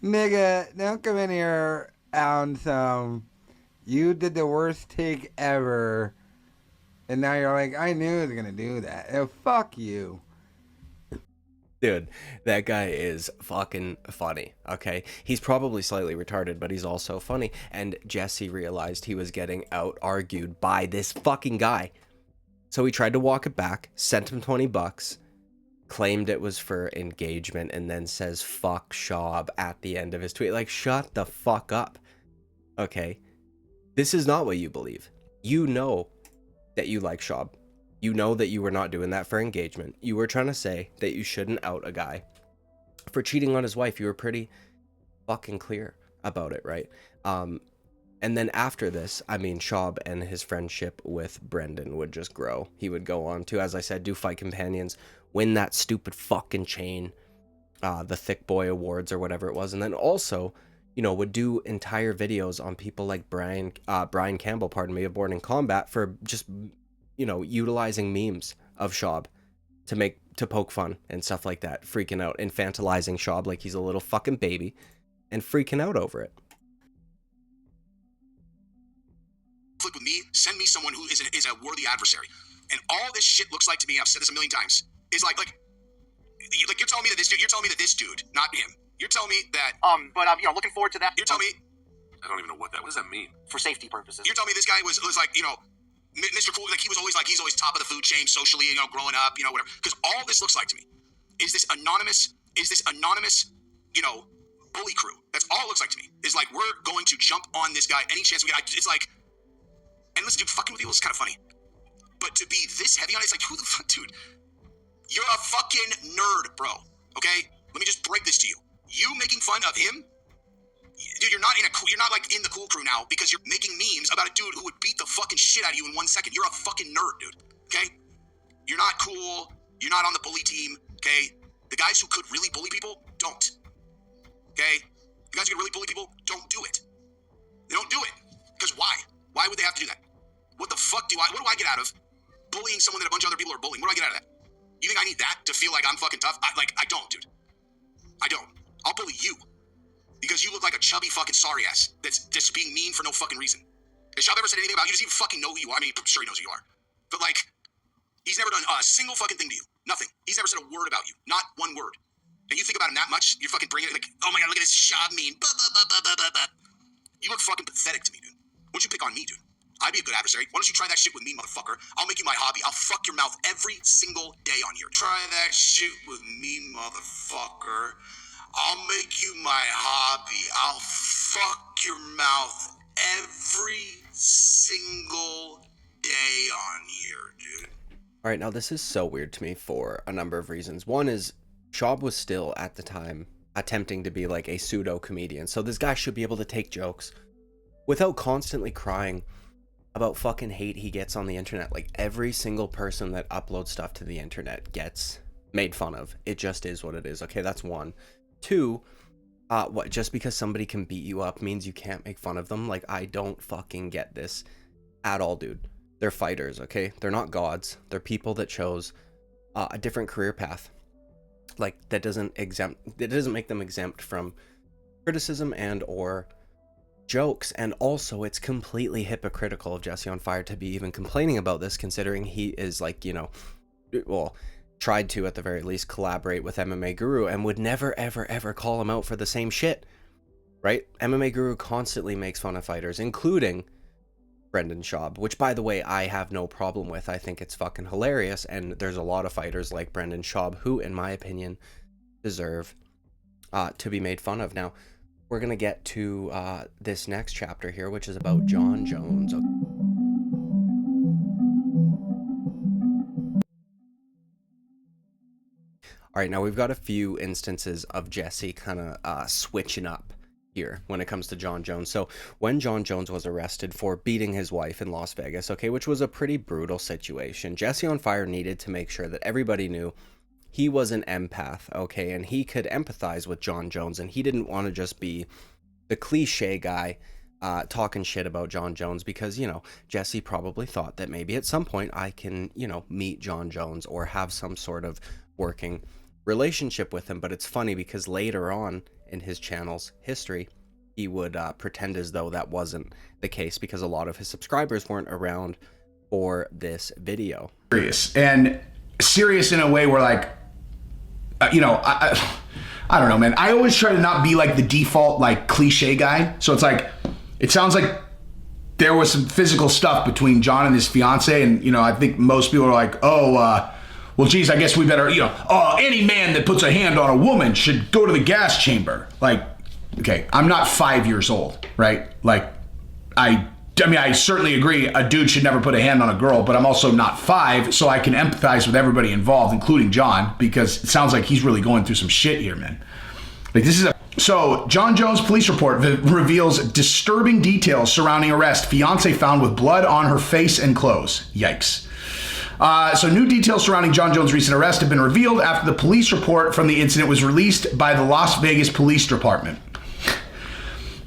Nigga, don't come in here on some, you did the worst take ever, and now you're like, I knew he was gonna do that. Oh, fuck you. Dude, that guy is fucking funny, okay? He's probably slightly retarded, but he's also funny. And Jesse realized he was getting out-argued by this fucking guy. So he tried to walk it back, sent him $20, claimed it was for engagement, and then says, fuck Shab at the end of his tweet. Like, shut the fuck up, okay? This is not what you believe. You know that you like Shab. You know that you were not doing that for engagement. You were trying to say that you shouldn't out a guy for cheating on his wife. You were pretty fucking clear about it, right? And then after this, I mean, Shab and his friendship with Brendan would just grow. He would go on to, as I said, do Fight Companions, win that stupid fucking chain, the Thick Boy Awards or whatever it was. And then also, you know, would do entire videos on people like Brian Campbell, of Born in Combat, for just, you know, utilizing memes of Shab to poke fun and stuff like that, freaking out, infantilizing Shab like he's a little fucking baby and freaking out over it. Flip with me, send me someone who is a worthy adversary. And all this shit looks like to me, I've said this a million times, is like you're telling me that this dude, not him. You're telling me that but I'm looking forward to that. You're telling me I don't even know what does that mean? For safety purposes. You're telling me this guy was like, you know, Mr. Cool, like he's always top of the food chain socially, you know, growing up, you know, whatever. Because all this looks like to me is this anonymous, you know, bully crew. That's all it looks like to me. Is like, we're going to jump on this guy any chance we get. It's like, and listen, dude, fucking with people is kind of funny. But to be this heavy on it, it's like, who the fuck, dude? You're a fucking nerd, bro. Okay? Let me just break this to you. You making fun of him? Dude, you're not like in the cool crew now because you're making memes about a dude who would beat the fucking shit out of you in 1 second. You're a fucking nerd, dude. Okay? You're not cool. You're not on the bully team. Okay? The guys who could really bully people don't. Okay? The guys who could really bully people don't do it. They don't do it. Because why? Why would they have to do that? What the fuck what do I get out of bullying someone that a bunch of other people are bullying? What do I get out of that? You think I need that to feel like I'm fucking tough? I don't, dude. I don't. I'll bully you. Because you look like a chubby fucking sorry ass that's just being mean for no fucking reason. Has Shab ever said anything about you? Does he even fucking know who you are? I mean, I'm sure he knows who you are. But like, he's never done a single fucking thing to you. Nothing. He's never said a word about you. Not one word. And you think about him that much, you're fucking bringing it like, oh my God, look at this Shab meme. Blah, blah, blah, blah, blah, blah. You look fucking pathetic to me, dude. Why don't you pick on me, dude? I'd be a good adversary. Why don't you try that shit with me, motherfucker? I'll make you my hobby. I'll fuck your mouth every single day on here. Try that shit with me, motherfucker. I'll make you my hobby. I'll fuck your mouth every single day on here, dude. All right, now this is so weird to me for a number of reasons. One is Shab was still at the time attempting to be like a pseudo comedian, so this guy should be able to take jokes without constantly crying about fucking hate he gets on the internet. Like, every single person that uploads stuff to the internet gets made fun of. It just is what it is. Okay, that's one. Two, what, just because somebody can beat you up means you can't make fun of them? Like, I don't fucking get this at all, dude. They're fighters, okay? They're not gods. They're people that chose a different career path. Like, that doesn't make them exempt from criticism and or jokes. And also, it's completely hypocritical of Jesse on Fire to be even complaining about this, considering he is, like, you know, well, tried to at the very least collaborate with MMA Guru and would never ever ever call him out for the same shit, right? MMA Guru constantly makes fun of fighters, including Brendan Schaub, which, by the way, I have no problem with. I think it's fucking hilarious, and there's a lot of fighters like Brendan Schaub who, in my opinion, deserve to be made fun of. Now, we're gonna get to this next chapter here, which is about Jon Jones. All right, now we've got a few instances of Jesse kind of switching up here when it comes to Jon Jones. So when Jon Jones was arrested for beating his wife in Las Vegas, okay, which was a pretty brutal situation, Jesse on Fire needed to make sure that everybody knew he was an empath, okay, and he could empathize with Jon Jones, and he didn't want to just be the cliche guy talking shit about Jon Jones, because, you know, Jesse probably thought that maybe at some point I can, you know, meet Jon Jones or have some sort of working relationship with him. But it's funny because later on in his channel's history, he would pretend as though that wasn't the case because a lot of his subscribers weren't around for this video. And serious in a way where, like, you know, I don't know, man. I always try to not be like the default, like, cliche guy. So it's like, it sounds like there was some physical stuff between Jon and his fiance. And, you know, I think most people are like, oh, well, geez, I guess we better, you know, any man that puts a hand on a woman should go to the gas chamber. Like, okay, I'm not 5 years old, right? Like, I mean, I certainly agree a dude should never put a hand on a girl, but I'm also not 5, so I can empathize with everybody involved, including Jon, because it sounds like he's really going through some shit here, man. Like, this is So, Jon Jones police report reveals disturbing details surrounding arrest. Fiance found with blood on her face and clothes. Yikes. So new details surrounding Jon Jones' recent arrest have been revealed after the police report from the incident was released by the Las Vegas Police Department.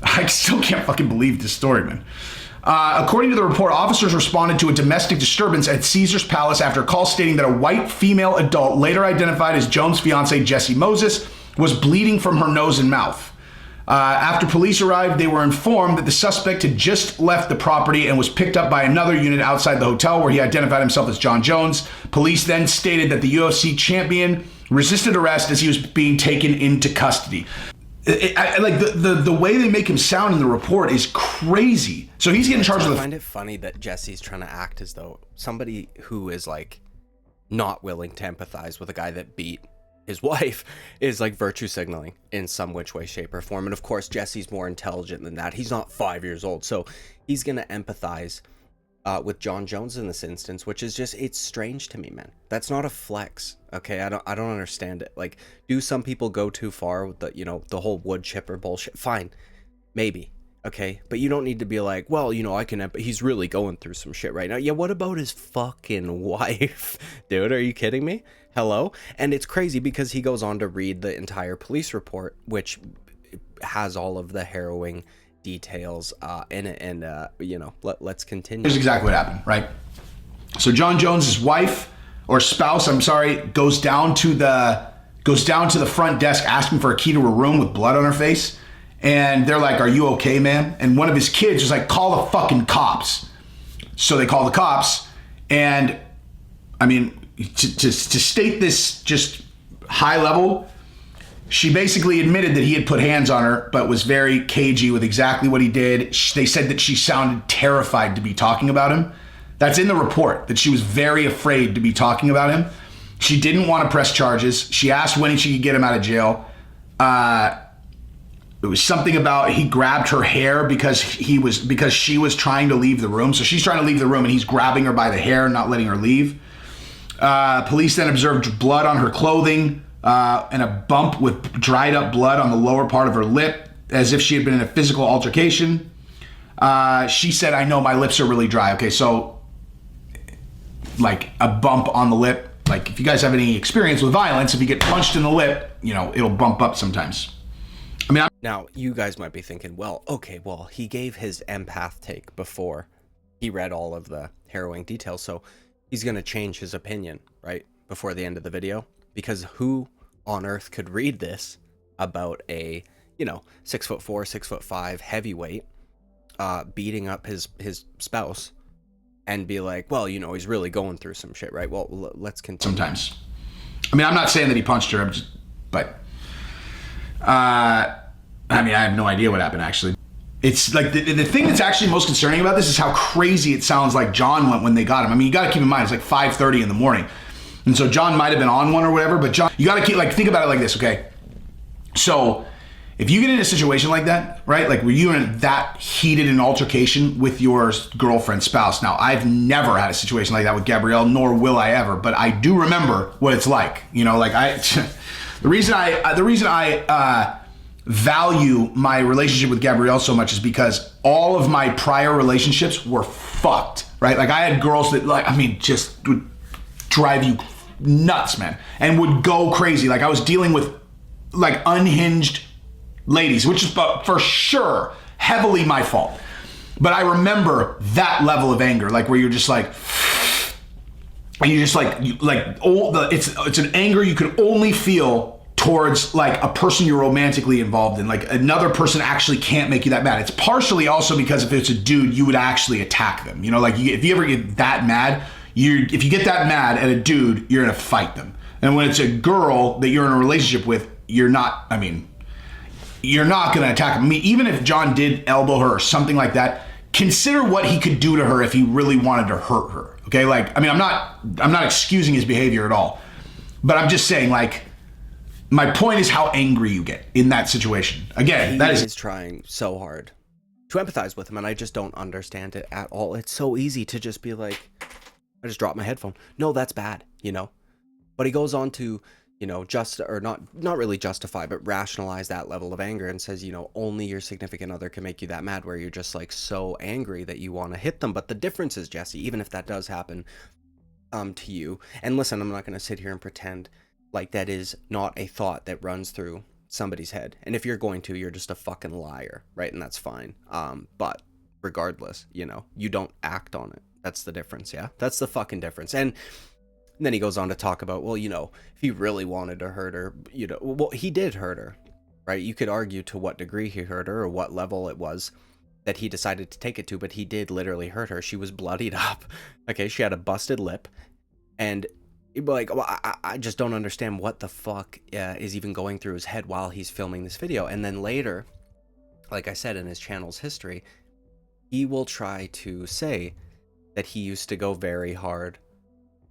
I still can't fucking believe this story, man. According to the report, officers responded to a domestic disturbance at Caesar's Palace after a call stating that a white female adult, later identified as Jones' fiancée Jessie Moses, was bleeding from her nose and mouth. After police arrived, they were informed that the suspect had just left the property and was picked up by another unit outside the hotel where he identified himself as Jon Jones. Police then stated that the UFC champion resisted arrest as he was being taken into custody. Like the way they make him sound in the report is crazy. So he's getting charged with. I find it funny that Jesse's trying to act as though somebody who is like not willing to empathize with a guy that beat his wife is like virtue signaling in some which way, shape, or form. And of course, Jesse's more intelligent than that. He's not 5 years old, so he's gonna empathize with Jon Jones in this instance, which is just, it's strange to me, man. That's not a flex, okay? I don't understand it. Like, do some people go too far with the, you know, the whole wood chipper bullshit? Fine, maybe, okay, but you don't need to be like, well, you know, I can he's really going through some shit right now. Yeah, what about his fucking wife? Dude, are you kidding me? Hello? And it's crazy because he goes on to read the entire police report, which has all of the harrowing details in it, and you know, let's continue. Here's exactly what happened, right? So Jon Jones' wife or spouse, I'm sorry, goes down to the front desk asking for a key to her room with blood on her face, and they're like, "Are you okay, ma'am?" And one of his kids was like, "Call the fucking cops." So they call the cops, and I mean, to state this just high level, she basically admitted that he had put hands on her, but was very cagey with exactly what he did. They said that she sounded terrified to be talking about him. That's in the report, that she was very afraid to be talking about him. She didn't want to press charges. She asked when she could get him out of jail. It was something about he grabbed her hair because she was trying to leave the room. So she's trying to leave the room and he's grabbing her by the hair, not letting her leave. Police then observed blood on her clothing and a bump with dried up blood on the lower part of her lip, as if she had been in a physical altercation. She said, "I know my lips are really dry." Okay, so like a bump on the lip. Like if you guys have any experience with violence, if you get punched in the lip, you know, it'll bump up sometimes. I mean, now you guys might be thinking, well, okay, well, he gave his empath take before he read all of the harrowing details, so he's going to change his opinion, right, before the end of the video, because who on earth could read this about a, you know, 6'4", 6'5" heavyweight beating up his spouse and be like, well, you know, he's really going through some shit, right? Well, let's continue. Sometimes. I mean, I'm not saying that he punched her, but I mean, I have no idea what happened, actually. It's like the thing that's actually most concerning about this is how crazy it sounds like Jon went when they got him. I mean, you got to keep in mind, it's like 5:30 in the morning. And so Jon might have been on one or whatever, but Jon, you got to keep, like, think about it like this, okay? So if you get in a situation like that, right? Like, were you in that heated an altercation with your girlfriend, spouse? Now, I've never had a situation like that with Gabrielle, nor will I ever, but I do remember what it's like. You know, like the reason I value my relationship with Gabrielle so much is because all of my prior relationships were fucked, right? Like I had girls that, like, I mean, just would drive you nuts, man, and would go crazy. Like, I was dealing with like unhinged ladies, which is for sure heavily my fault. But I remember that level of anger, like where you're just like, and you're just like it's an anger you could only feel towards like a person you're romantically involved in. Like, another person actually can't make you that mad. It's partially also because if it's a dude, you would actually attack them. You know, like if you ever get that mad, if you get that mad at a dude, you're gonna fight them. And when it's a girl that you're in a relationship with, you're not gonna attack them. I mean, even if John did elbow her or something like that, consider what he could do to her if he really wanted to hurt her. Okay, like, I mean, I'm not excusing his behavior at all, but I'm just saying, like, my point is how angry you get in that situation. Again, that is trying so hard to empathize with him, and I just don't understand it at all. It's so easy to just be like, I just dropped my headphone. No, that's bad, you know. But he goes on to, you know, not really justify, but rationalize that level of anger and says, you know, only your significant other can make you that mad, where you're just like so angry that you want to hit them. But the difference is, Jesse, even if that does happen to you, and listen, I'm not going to sit here and pretend like that is not a thought that runs through somebody's head. And if you're going to, you're just a fucking liar, right? And that's fine. But regardless, you know, you don't act on it. That's the difference, yeah? That's the fucking difference. And then he goes on to talk about, well, you know, if he really wanted to hurt her, you know, well, he did hurt her, right? You could argue to what degree he hurt her or what level it was that he decided to take it to, but he did literally hurt her. She was bloodied up, okay? She had a busted lip, and like, well, I just don't understand what the fuck is even going through his head while he's filming this video. And then later, like I said, in his channel's history, he will try to say that he used to go very hard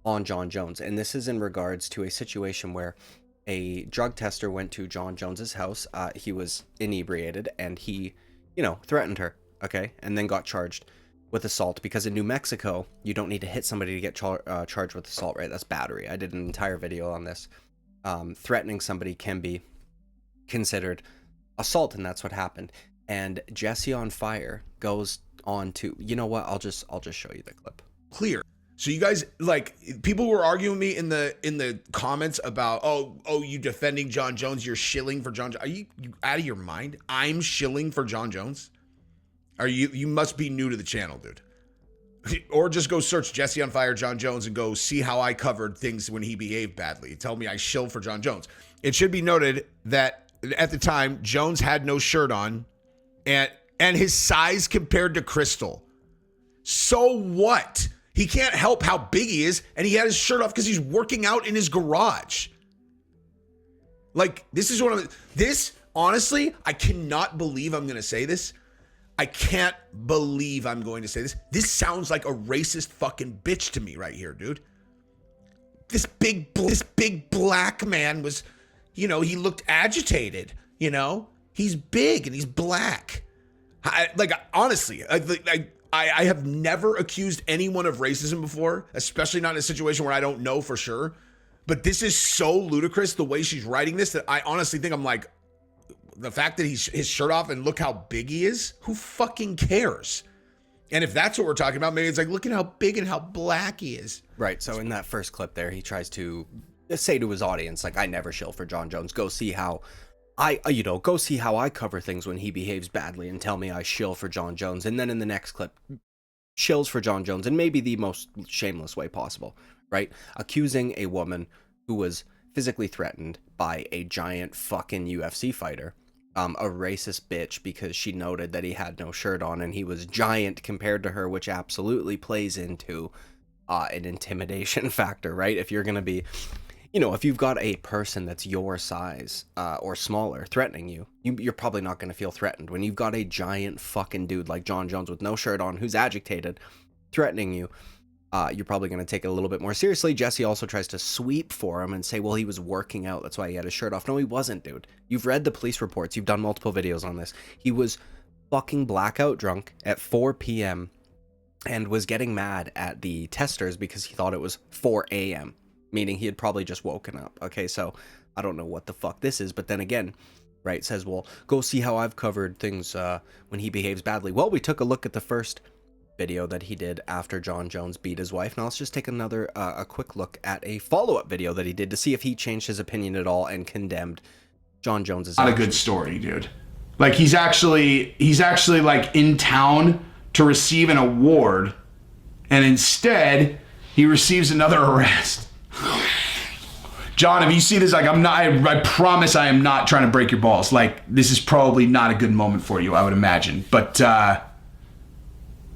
on John Jones. And this is in regards to a situation where a drug tester went to John Jones's house. He was inebriated, and he, you know, threatened her, okay? And then got charged with assault, because in New Mexico, you don't need to hit somebody to get charged with assault, right? That's battery. I did an entire video on this. Threatening somebody can be considered assault, and that's what happened. And Jesse on Fire goes on to, you know what? I'll just show you the clip. Clear. So you guys, like, people were arguing with me in the comments about, oh, you defending John Jones, you're shilling for John Jones. Are you out of your mind? I'm shilling for John Jones? You must be new to the channel, dude. Or just go search Jesse on Fire John Jones and go see how I covered things when he behaved badly. Tell me I shilled for John Jones. It should be noted that at the time, Jones had no shirt on, and his size compared to Crystal. So what? He can't help how big he is, and he had his shirt off because he's working out in his garage. Like, this is honestly, I cannot believe I'm going to say this. I can't believe I'm going to say this. This sounds like a racist fucking bitch to me right here, dude. This big black man was, you know, he looked agitated, you know? He's big and he's black. Honestly, I have never accused anyone of racism before, especially not in a situation where I don't know for sure. But this is so ludicrous, the way she's writing this, that I honestly think I'm like, the fact that he's his shirt off and look how big he is, who fucking cares? And if that's what we're talking about, maybe it's like, look at how big and how black he is. Right. So in that first clip there, he tries to say to his audience, like, I never shill for John Jones. Go see how I cover things when he behaves badly, and tell me I shill for John Jones. And then in the next clip, shills for John Jones in maybe the most shameless way possible, right? Accusing a woman who was physically threatened by a giant fucking UFC fighter, a racist bitch, because she noted that he had no shirt on and he was giant compared to her, which absolutely plays into an intimidation factor, right? If you're going to be, you know, if you've got a person that's your size or smaller threatening you, you're probably not going to feel threatened. When you've got a giant fucking dude like John Jones with no shirt on, who's agitated, threatening you, you're probably going to take it a little bit more seriously. Jesse also tries to sweep for him and say, well, he was working out, that's why he had his shirt off. No, he wasn't, dude. You've read the police reports. You've done multiple videos on this. He was fucking blackout drunk at 4 p.m. and was getting mad at the testers because he thought it was 4 a.m., meaning he had probably just woken up. Okay, so I don't know what the fuck this is, but then again, right, says, well, go see how I've covered things when he behaves badly. Well, we took a look at the first video that he did after John Jones beat his wife. Now let's just take another a quick look at a follow-up video that he did to see if he changed his opinion at all and condemned John Jones's not actions. a good story, dude. Like he's actually like in town to receive an award, and instead he receives another arrest. John, if you see this, like I promise I am not trying to break your balls. Like this is probably not a good moment for you, I would imagine. But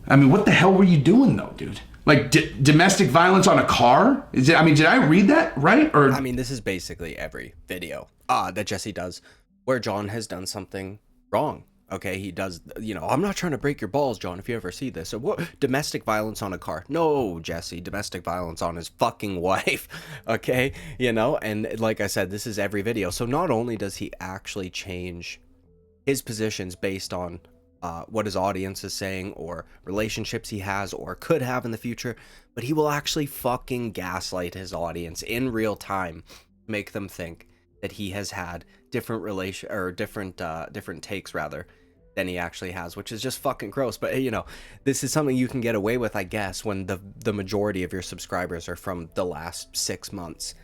I mean, what the hell were you doing though, dude? Like domestic violence on a car? Did I read that right? Or I mean, this is basically every video that Jesse does where John has done something wrong. Okay, he does, you know, I'm not trying to break your balls, John, if you ever see this. So what? Domestic violence on a car? No, Jesse, domestic violence on his fucking wife. Okay, you know, and like I said, this is every video. So not only does he actually change his positions based on what his audience is saying or relationships he has or could have in the future, but he will actually fucking gaslight his audience in real time, make them think that he has had different different takes rather than he actually has, which is just fucking gross. But you know, this is something you can get away with, I guess, when the majority of your subscribers are from the last 6 months.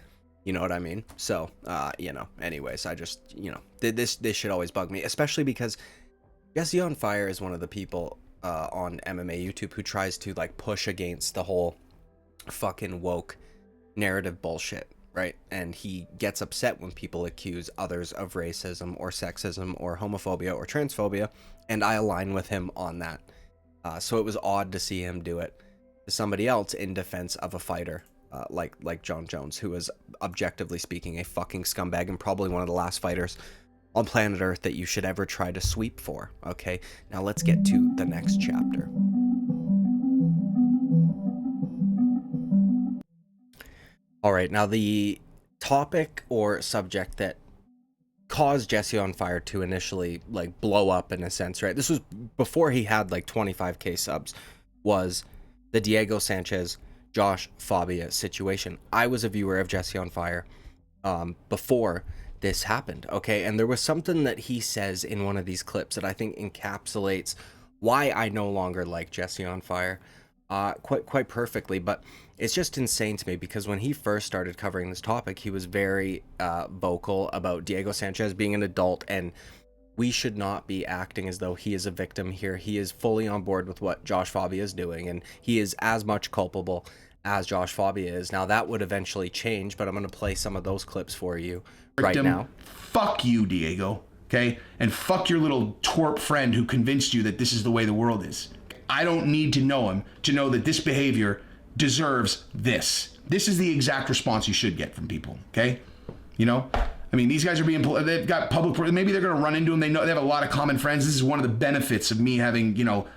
You know what I mean? So you know, anyways, I just, you know, this should always bug me, especially because Jesse on Fire is one of the people on MMA YouTube who tries to like push against the whole fucking woke narrative bullshit, right? And he gets upset when people accuse others of racism or sexism or homophobia or transphobia, and I align with him on that. So it was odd to see him do it to somebody else in defense of a fighter like John Jones, who is objectively speaking a fucking scumbag and probably one of the last fighters on planet Earth that you should ever try to sweep for. Okay, now let's get to the next chapter. All right, now the topic or subject that caused Jesse on Fire to initially like blow up in a sense, right? This was before he had like 25k subs, was the Diego Sanchez Josh Fabia situation. I was a viewer of Jesse on Fire before this happened, okay? And there was something that he says in one of these clips that I think encapsulates why I no longer like Jesse on Fire quite perfectly. But it's just insane to me because when he first started covering this topic, he was very vocal about Diego Sanchez being an adult, and we should not be acting as though he is a victim here. He is fully on board with what Josh Fabia is doing, and he is as much culpable as Josh Fabia is. Now that would eventually change, but I'm going to play some of those clips for you right now. Fuck you, Diego, okay? And fuck your little twerp friend who convinced you that this is the way the world is. I don't need to know him to know that this behavior deserves this. This is the exact response you should get from people, okay? You know? I mean, these guys are they've got public, maybe they're going to run into him. They know they have a lot of common friends. This is one of the benefits of me having, you know,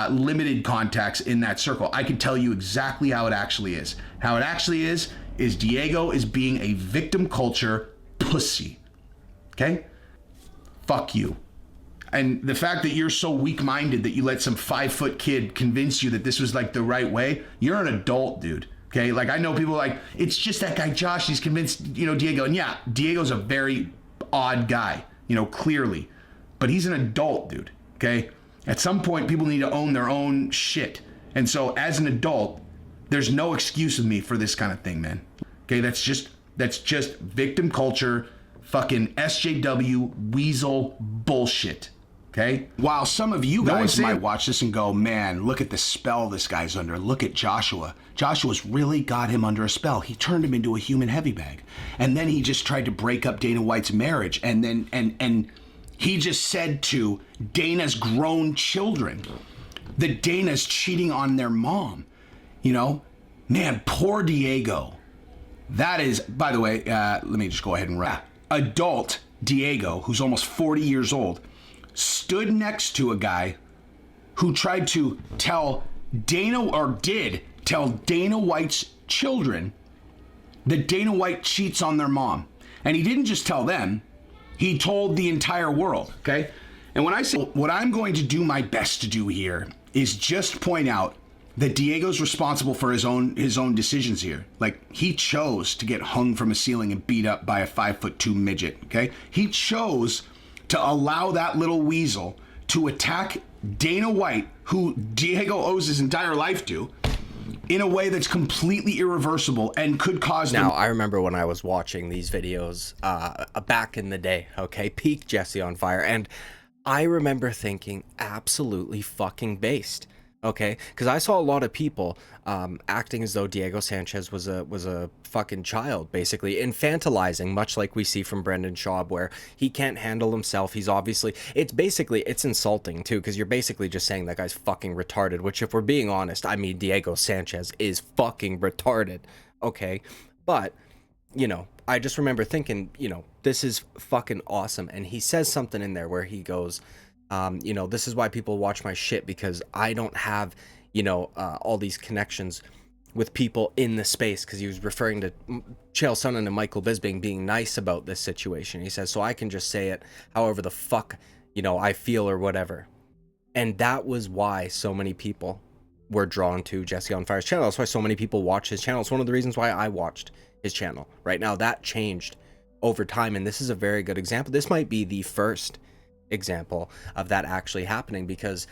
limited contacts in that circle. I can tell you exactly how it actually is. How it actually is Diego is being a victim culture pussy. Okay? Fuck you. And the fact that you're so weak-minded that you let some 5-foot kid convince you that this was like the right way, you're an adult, dude. Okay? Like, I know people like, it's just that guy Josh, he's convinced, you know, Diego. And yeah, Diego's a very odd guy, you know, clearly. But he's an adult, dude. Okay? At some point, people need to own their own shit. And so, as an adult, there's no excuse with me for this kind of thing, man. Okay? That's just victim culture, fucking SJW weasel bullshit. Okay? While some of you guys might watch this and go, man, look at the spell this guy's under. Look at Joshua. Joshua's really got him under a spell. He turned him into a human heavy bag. And then he just tried to break up Dana White's marriage. And then, and he just said to Dana's grown children that Dana's cheating on their mom. You know? Man, poor Diego. That is, by the way, let me just go ahead and wrap. Adult Diego, who's almost 40 years old, stood next to a guy who tried to tell did tell Dana White's children that Dana White cheats on their mom. And he didn't just tell them, he told the entire world, okay? And when I say what I'm going to do my best to do here is just point out that Diego's responsible for his own decisions here. Like, he chose to get hung from a ceiling and beat up by a 5'2" midget, okay? He chose to allow that little weasel to attack Dana White, who Diego owes his entire life to, in a way that's completely irreversible and could cause Now, I remember when I was watching these videos back in the day, okay, peak Jesse on Fire, and I remember thinking absolutely fucking based, okay, because I saw a lot of people acting as though Diego Sanchez was a fucking child, basically infantilizing, much like we see from Brendan Schaub, where he can't handle himself. He's obviously, it's insulting too, because you're basically just saying that guy's fucking retarded, which, if we're being honest, I mean, Diego Sanchez is fucking retarded, okay, but, you know, I just remember thinking, you know, this is fucking awesome. And he says something in there where he goes, you know, this is why people watch my shit, because I don't have, you know, all these connections with people in the space, because he was referring to Chael Sonnen and Michael Bisping being nice about this situation. He says, so I can just say it however the fuck, you know, I feel or whatever. And that was why so many people were drawn to Jesse on Fire's channel. That's why so many people watch his channel. It's one of the reasons why I watched his channel. Right now, that changed over time, and this is a very good example. This might be the first example of that actually happening, because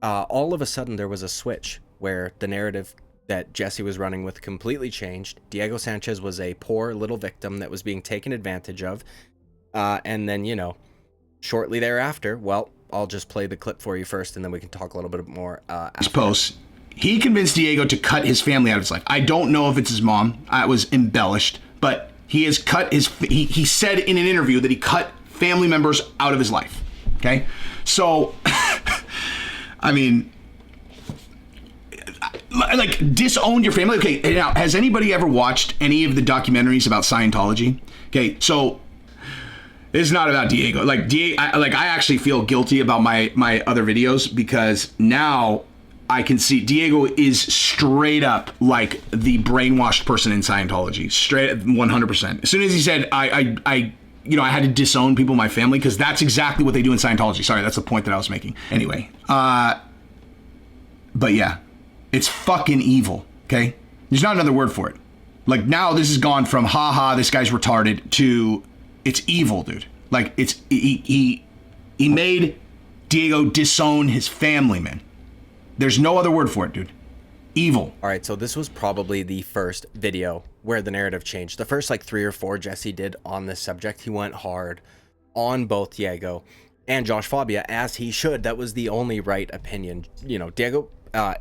all of a sudden there was a switch where the narrative that Jesse was running with completely changed. Diego Sanchez was a poor little victim that was being taken advantage of, and then, you know, shortly thereafter, well, I'll just play the clip for you first, and then we can talk a little bit more. His posts. He convinced Diego to cut his family out of his life. I don't know if it's his mom. It was embellished, but he has cut his. He said in an interview that he cut family members out of his life. Okay, so I mean, like, disowned your family. Okay, now, has anybody ever watched any of the documentaries about Scientology? Okay, so it's not about Diego. Like, I actually feel guilty about my other videos, because now I can see Diego is straight up like the brainwashed person in Scientology. Straight 100%. As soon as he said, I had to disown people in my family, because that's exactly what they do in Scientology. Sorry, that's the point that I was making. Anyway, but yeah, it's fucking evil, okay? There's not another word for it. Like, now this has gone from, haha, this guy's retarded, to it's evil, dude. Like, it's, he made Diego disown his family, man. There's no other word for it, dude. Evil. All right, so this was probably the first video where the narrative changed. The first, like, 3 or 4 Jesse did on this subject, he went hard on both Diego and Josh Fabia, as he should. That was the only right opinion. You know, Diego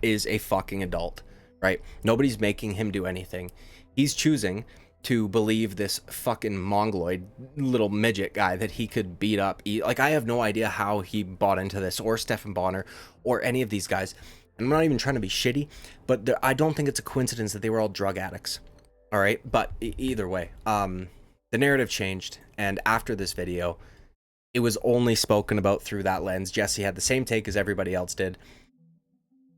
is a fucking adult, right? Nobody's making him do anything. He's choosing to believe this fucking mongoloid little midget guy that he could beat up. Like, I have no idea how he bought into this, or Stephen Bonner, or any of these guys. I'm not even trying to be shitty, but I don't think it's a coincidence that they were all drug addicts. All right, but either way, the narrative changed, and after this video, it was only spoken about through that lens. Jesse had the same take as everybody else did,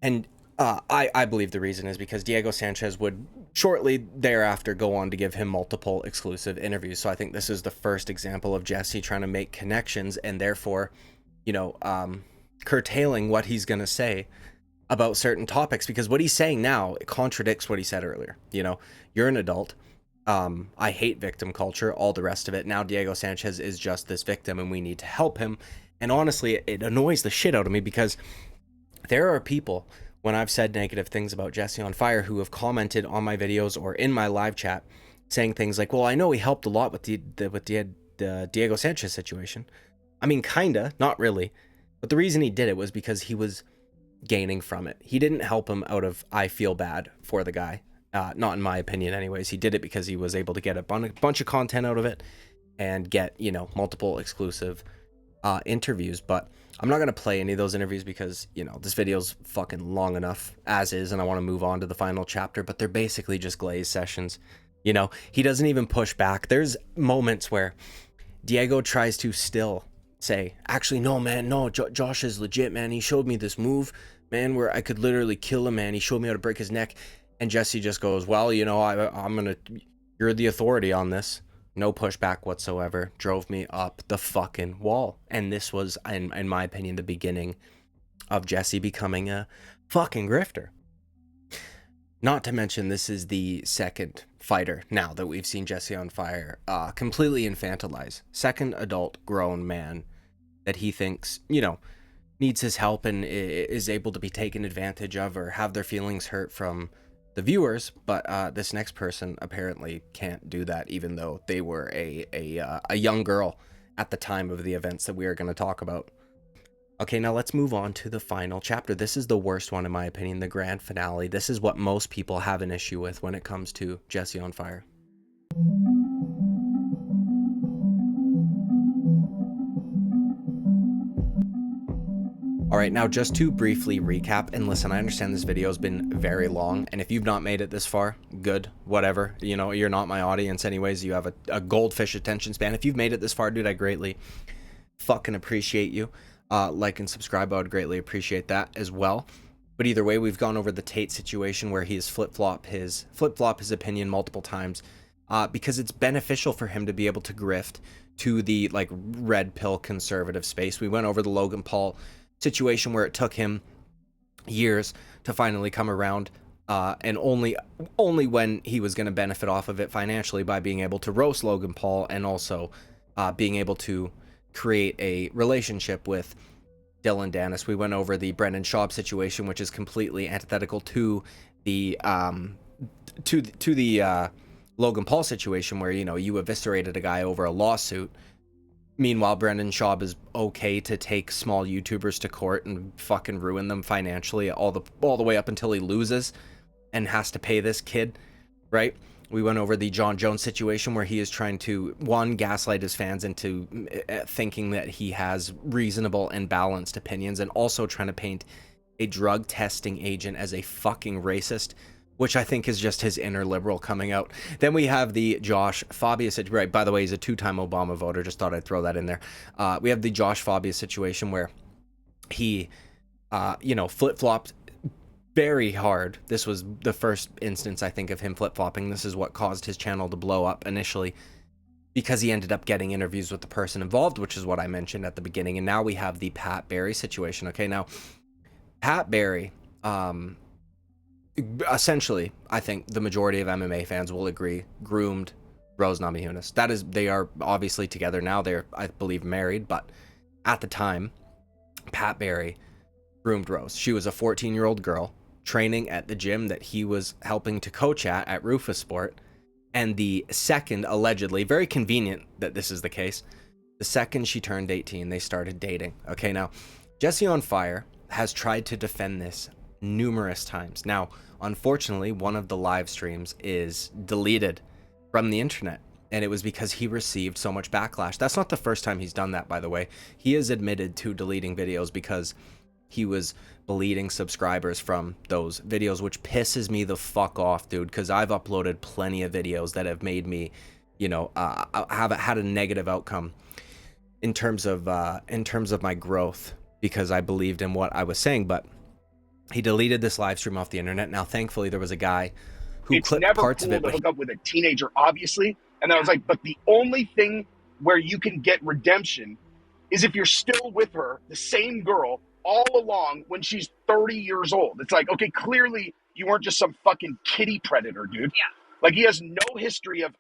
and I believe the reason is because Diego Sanchez would shortly thereafter go on to give him multiple exclusive interviews. So I think this is the first example of Jesse trying to make connections, and therefore, you know, curtailing what he's going to say about certain topics, because what he's saying now, it contradicts what he said earlier. You know, you're an adult. I hate victim culture, all the rest of it. Now Diego Sanchez is just this victim, and we need to help him. And honestly, it annoys the shit out of me, because there are people, when I've said negative things about Jesse on Fire, who have commented on my videos or in my live chat saying things like, well, I know he helped a lot with the Diego Sanchez situation. I mean, kinda, not really. But the reason he did it was because he was gaining from it. He didn't help him out of, I feel bad for the guy. Not in my opinion anyways. He did it because he was able to get a bunch of content out of it and get, you know, multiple exclusive interviews. But I'm not going to play any of those interviews because, you know, this video's fucking long enough as is, and I want to move on to the final chapter, but they're basically just glaze sessions. You know, he doesn't even push back. There's moments where Diego tries to still say, actually, no, man, no, Josh is legit, man. He showed me this move, man, where I could literally kill him, man. He showed me how to break his neck. And Jesse just goes, well, you know, you're the authority on this. No pushback whatsoever. Drove me up the fucking wall. And this was, in my opinion, the beginning of Jesse becoming a fucking grifter. Not to mention, this is the second fighter now that we've seen Jesse on Fire completely infantilize. Second adult grown man that he thinks, you know, needs his help and is able to be taken advantage of or have their feelings hurt from the viewers, but this next person apparently can't do that, even though they were a young girl at the time of the events that we are going to talk about. Okay, now let's move on to the final chapter. This is the worst one in my opinion, the grand finale. This is what most people have an issue with when it comes to Jesse on Fire. All right, now just to briefly recap, and listen, I understand this video has been very long, and if you've not made it this far, good, whatever. You know, you're not my audience anyways. You have a goldfish attention span. If you've made it this far, dude, I greatly fucking appreciate you. Like and subscribe, I would greatly appreciate that as well. But either way, we've gone over the Tate situation where he has flip-flop his opinion multiple times because it's beneficial for him to be able to grift to the like red pill conservative space. We went over the Logan Paul situation where it took him years to finally come around, and only when he was going to benefit off of it financially by being able to roast Logan Paul and also being able to create a relationship with Dylan Dennis. We went over the Brendan Schaub situation, which is completely antithetical to the Logan Paul situation, where, you know, you eviscerated a guy over a lawsuit. Meanwhile, Brendan Schaub is okay to take small YouTubers to court and fucking ruin them financially all the way up until he loses and has to pay this kid, right? We went over the John Jones situation where he is trying to, one, gaslight his fans into thinking that he has reasonable and balanced opinions, and also trying to paint a drug testing agent as a fucking racist, which I think is just his inner liberal coming out. Then we have the Josh Fabius situation. Right, by the way, he's a two-time Obama voter. Just thought I'd throw that in there. We have the Josh Fabius situation where he, you know, flip-flopped very hard. This was the first instance, I think, of him flip-flopping. This is what caused his channel to blow up initially, because he ended up getting interviews with the person involved, which is what I mentioned at the beginning. And now we have the Pat Barry situation. Okay, now, Pat Barry, essentially, I think the majority of MMA fans will agree, groomed Rose Namajunas. That is, they are obviously together now. They're, I believe, married, but at the time, Pat Barry groomed Rose. She was a 14-year-old girl training at the gym that he was helping to coach at Rufus Sport. And the second, allegedly, very convenient that this is the case, the second she turned 18, they started dating. Okay, now, Jesse on Fire has tried to defend this numerous times. Now, unfortunately, one of the live streams is deleted from the internet, and it was because he received so much backlash. That's not the first time he's done that, by the way. He has admitted to deleting videos because he was bleeding subscribers from those videos, which pisses me the fuck off, dude, because I've uploaded plenty of videos that have made me, you know, have had a negative outcome in terms of my growth, because I believed in what I was saying. But he deleted this live stream off the internet. Now, thankfully, there was a guy who clipped parts of it. It's never cool to hook up with a teenager, obviously. And I was like, but the only thing where you can get redemption is if you're still with her, the same girl, all along when she's 30 years old. It's like, okay, clearly you weren't just some fucking kitty predator, dude. Yeah. Like, he has no history of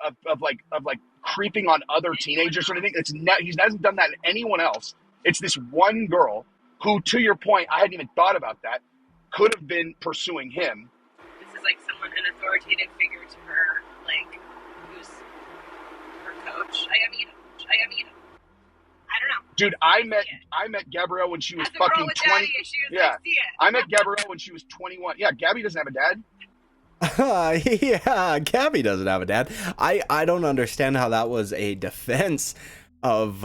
creeping on other teenagers or anything. He hasn't done that to anyone else. It's this one girl who, to your point, I hadn't even thought about that, could have been pursuing him. This is like someone, an authoritative figure to her, like, who's her coach. I mean, I don't know. Dude, I met Gabrielle when she was fucking 20. Yeah, I met Gabrielle when she was 21. Yeah, Gabby doesn't have a dad. Yeah, Gabby doesn't have a dad. I don't understand how that was a defense of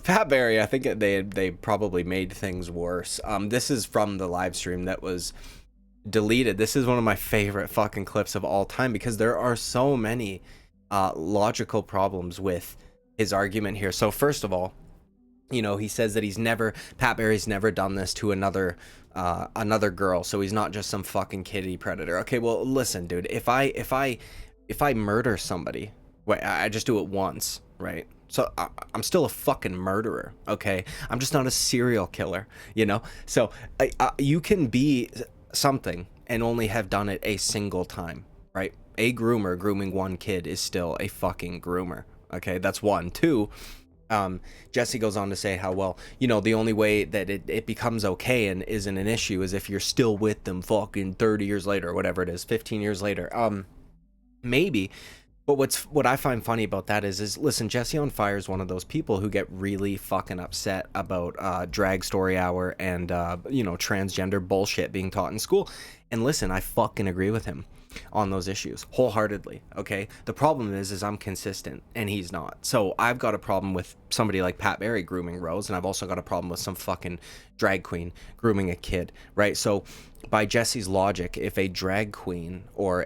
Pat Barry. I think they probably made things worse. This is from the live stream that was deleted. This is one of my favorite fucking clips of all time, because there are so many logical problems with his argument here. So first of all, you know, he says that Pat Barry's never done this to another girl, so he's not just some fucking kitty predator. Okay, well, listen, dude, if I murder somebody, wait, I just do it once, right? So I'm still a fucking murderer, okay? I'm just not a serial killer, you know? So you can be something and only have done it a single time, right? A groomer grooming one kid is still a fucking groomer, okay? That's one. Two, Jesse goes on to say how, well, you know, the only way that it becomes okay and isn't an issue is if you're still with them fucking 30 years later or whatever it is, 15 years later. Maybe. But what I find funny about that is listen, Jesse on Fire is one of those people who get really fucking upset about drag story hour and you know, transgender bullshit being taught in school. And listen, I fucking agree with him on those issues wholeheartedly. Okay, the problem is I'm consistent and he's not. So I've got a problem with somebody like Pat Barry grooming Rose, and I've also got a problem with some fucking drag queen grooming a kid, right? So by Jesse's logic, if a drag queen or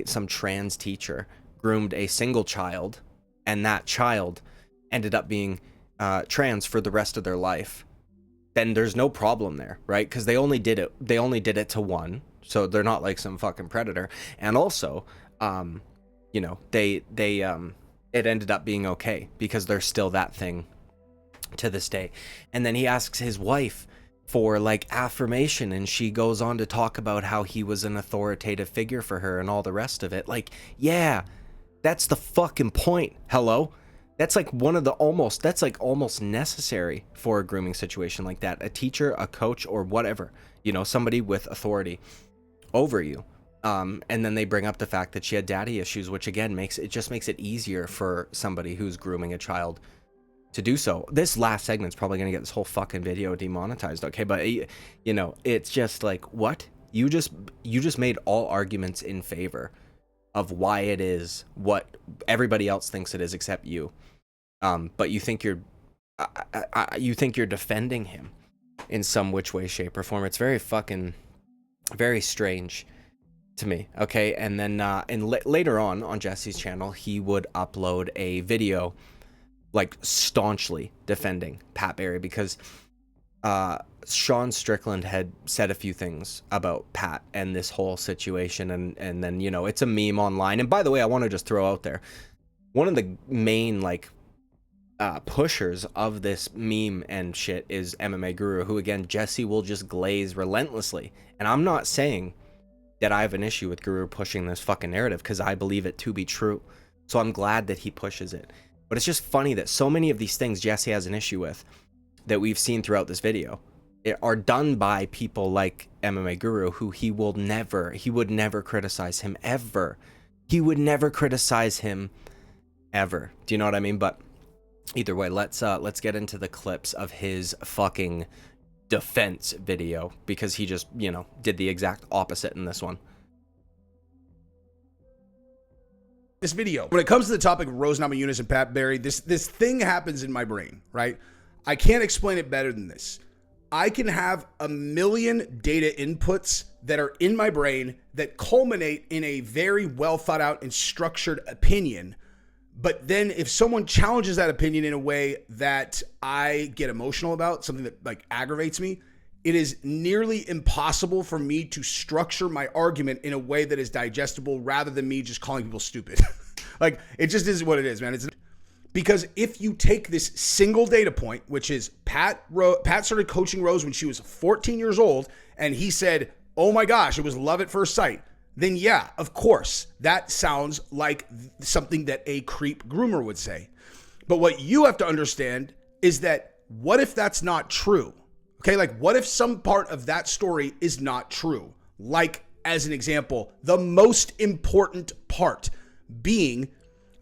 some trans teacher groomed a single child and that child ended up being trans for the rest of their life, then there's no problem there, right? Because they only did it to one, so they're not like some fucking predator. And also, you know, it ended up being okay because they're still that thing to this day. And then he asks his wife for like affirmation, and she goes on to talk about how he was an authoritative figure for her and all the rest of it. Like, yeah, that's the fucking point. Hello? That's like almost necessary for a grooming situation like that. A teacher, a coach, or whatever, you know, somebody with authority over you. And then they bring up the fact that she had daddy issues, which again just makes it easier for somebody who's grooming a child to do so. This last segment's probably gonna get this whole fucking video demonetized, okay? But you know, it's just like, what? You just made all arguments in favor of why it is what everybody else thinks it is except you. But you think you're defending him in some which way, shape, or form. It's very strange to me. Okay, and then later on Jesse's channel, he would upload a video like staunchly defending Pat Barry because Sean Strickland had said a few things about Pat and this whole situation, and then, you know, it's a meme online. And by the way, I want to just throw out there, one of the main like pushers of this meme and shit is MMA Guru, who again Jesse will just glaze relentlessly. And I'm not saying that I have an issue with Guru pushing this fucking narrative, because I believe it to be true, so I'm glad that he pushes it. But it's just funny that so many of these things Jesse has an issue with that we've seen throughout this video are done by people like MMA Guru, who he would never criticize him ever. He would never criticize him ever. Do you know what I mean? But either way, let's get into the clips of his fucking defense video, because he just, you know, did the exact opposite in this one. This video, when it comes to the topic of Rose Namajunas and Pat Barry, this thing happens in my brain, right? I can't explain it better than this. I can have a million data inputs that are in my brain that culminate in a very well thought out and structured opinion. But then if someone challenges that opinion in a way that I get emotional about, something that like aggravates me, it is nearly impossible for me to structure my argument in a way that is digestible, rather than me just calling people stupid. Like, it just is what it is, man. Because if you take this single data point, which is Pat started coaching Rose when she was 14 years old, and he said, oh my gosh, it was love at first sight, then yeah, of course, that sounds like something that a creep groomer would say. But what you have to understand is that, what if that's not true? Okay, like, what if some part of that story is not true? Like, as an example, the most important part being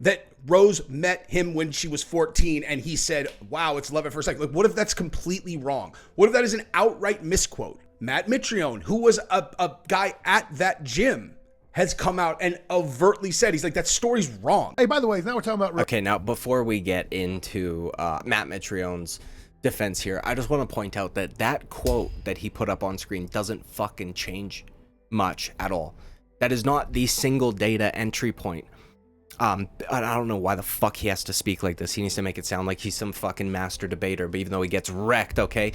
that Rose met him when she was 14 and he said, wow, it's love at first sight. Like, what if that's completely wrong? What if that is an outright misquote? Matt Mitrione, who was a guy at that gym, has come out and overtly said, he's like, that story's wrong. Hey, by the way, now we're talking about... Okay, now before we get into Matt Mitrione's defense here, I just want to point out that that quote that he put up on screen doesn't fucking change much at all. That is not the single data entry point. I don't know why the fuck he has to speak like this. He needs to make it sound like he's some fucking master debater, but even though he gets wrecked, okay?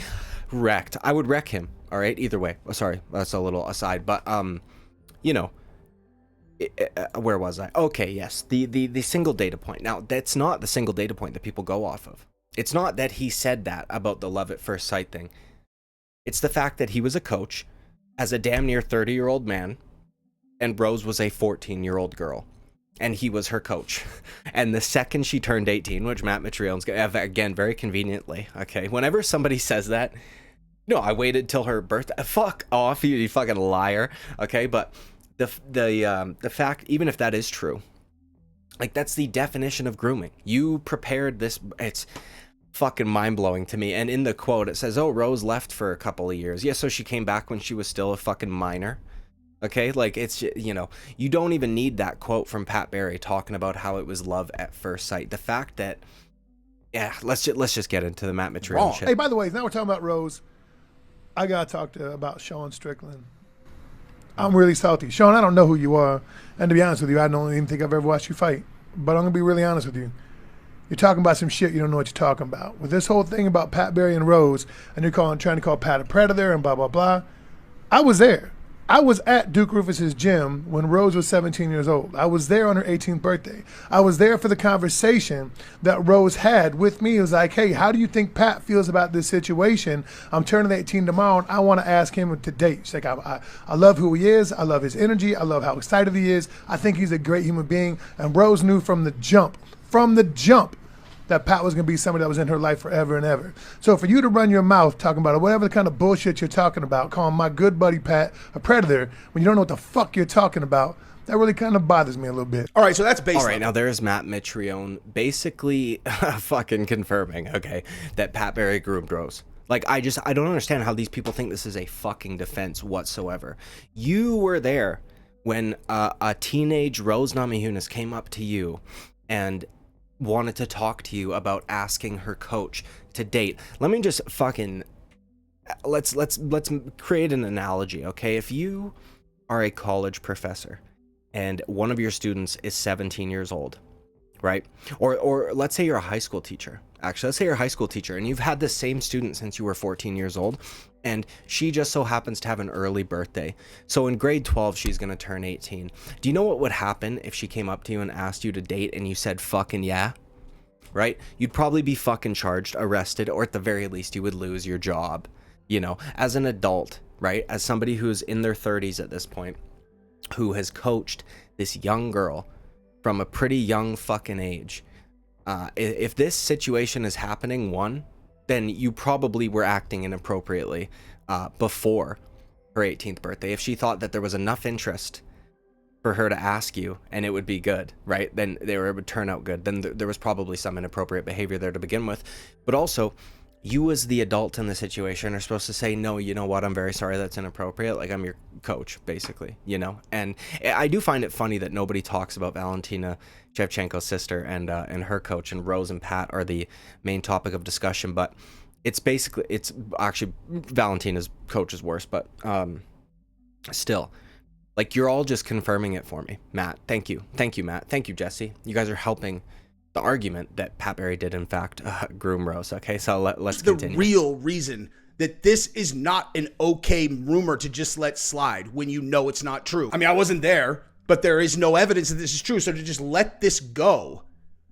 Wrecked. I would wreck him, all right? Either way. Oh, sorry, that's a little aside, but, you know, where was I? Okay, yes, the single data point. Now, that's not the single data point that people go off of. It's not that he said that about the love at first sight thing. It's the fact that he was a coach as a damn near 30-year-old man, and Rose was a 14-year-old girl. and he was her coach. And the second she turned 18, which Matt Mitrione's, again, very conveniently, okay, whenever somebody says that, no, I waited till her birthday. Fuck off, you fucking liar. Okay, but the fact, even if that is true, like, that's the definition of grooming. You prepared this. It's fucking mind-blowing to me. And in the quote, it says, oh, Rose left for a couple of years. Yeah, so she came back when she was still a fucking minor. Okay, like, it's, you know, you don't even need that quote from Pat Barry talking about how it was love at first sight. The fact that, yeah, let's just get into the Matt Mitrione shit. Hey, by the way, now we're talking about Rose. I gotta talk about Sean Strickland. I'm really salty. Sean, I don't know who you are. And to be honest with you, I don't even think I've ever watched you fight. But I'm going to be really honest with you. You're talking about some shit you don't know what you're talking about. With this whole thing about Pat Barry and Rose, and you're trying to call Pat a predator and blah, blah, blah. I was there. I was at Duke Rufus's gym when Rose was 17 years old. I was there on her 18th birthday. I was there for the conversation that Rose had with me. It was like, hey, how do you think Pat feels about this situation? I'm turning 18 tomorrow, and I want to ask him to date. She's like, I love who he is. I love his energy. I love how excited he is. I think he's a great human being. And Rose knew from the jump, that Pat was going to be somebody that was in her life forever and ever. So for you to run your mouth talking about whatever kind of bullshit you're talking about, calling my good buddy Pat a predator, when you don't know what the fuck you're talking about, that really kind of bothers me a little bit. All right, so that's baseline. All right, now there's Matt Mitrione basically fucking confirming, okay, that Pat Barry groomed Rose. Like, I don't understand how these people think this is a fucking defense whatsoever. You were there when a teenage Rose Namajunas came up to you and wanted to talk to you about asking her coach to date. Let me just fucking let's create an analogy, okay? If you are a college professor and one of your students is 17 years old, right? Or let's say you're a high school teacher. Actually, let's say you're a high school teacher and you've had the same student since you were 14 years old, and she just so happens to have an early birthday. So in grade 12, she's going to turn 18. Do you know what would happen if she came up to you and asked you to date and you said fucking yeah? Right? You'd probably be fucking charged, arrested, or at the very least, you would lose your job. You know, as an adult, right? As somebody who's in their 30s at this point, who has coached this young girl from a pretty young fucking age. If this situation is happening, then you probably were acting inappropriately before her 18th birthday. If she thought that there was enough interest for her to ask you and it would be good, right? Then it would turn out good. Then there was probably some inappropriate behavior there to begin with. But also, you as the adult in the situation are supposed to say, no, you know what? I'm very sorry that's inappropriate. Like, I'm your coach, basically, you know? And I do find it funny that nobody talks about Valentina Shevchenko's sister and her coach, and Rose and Pat are the main topic of discussion. But it's actually Valentina's coach is worse, but still. Like, you're all just confirming it for me. Matt, thank you. Thank you, Matt. Thank you, Jesse. You guys are helping the argument that Pat Barry did, in fact, groom Rose. Okay, so let's continue. The real reason that this is not an okay rumor to just let slide when you know it's not true. I mean, I wasn't there, but there is no evidence that this is true. So to just let this go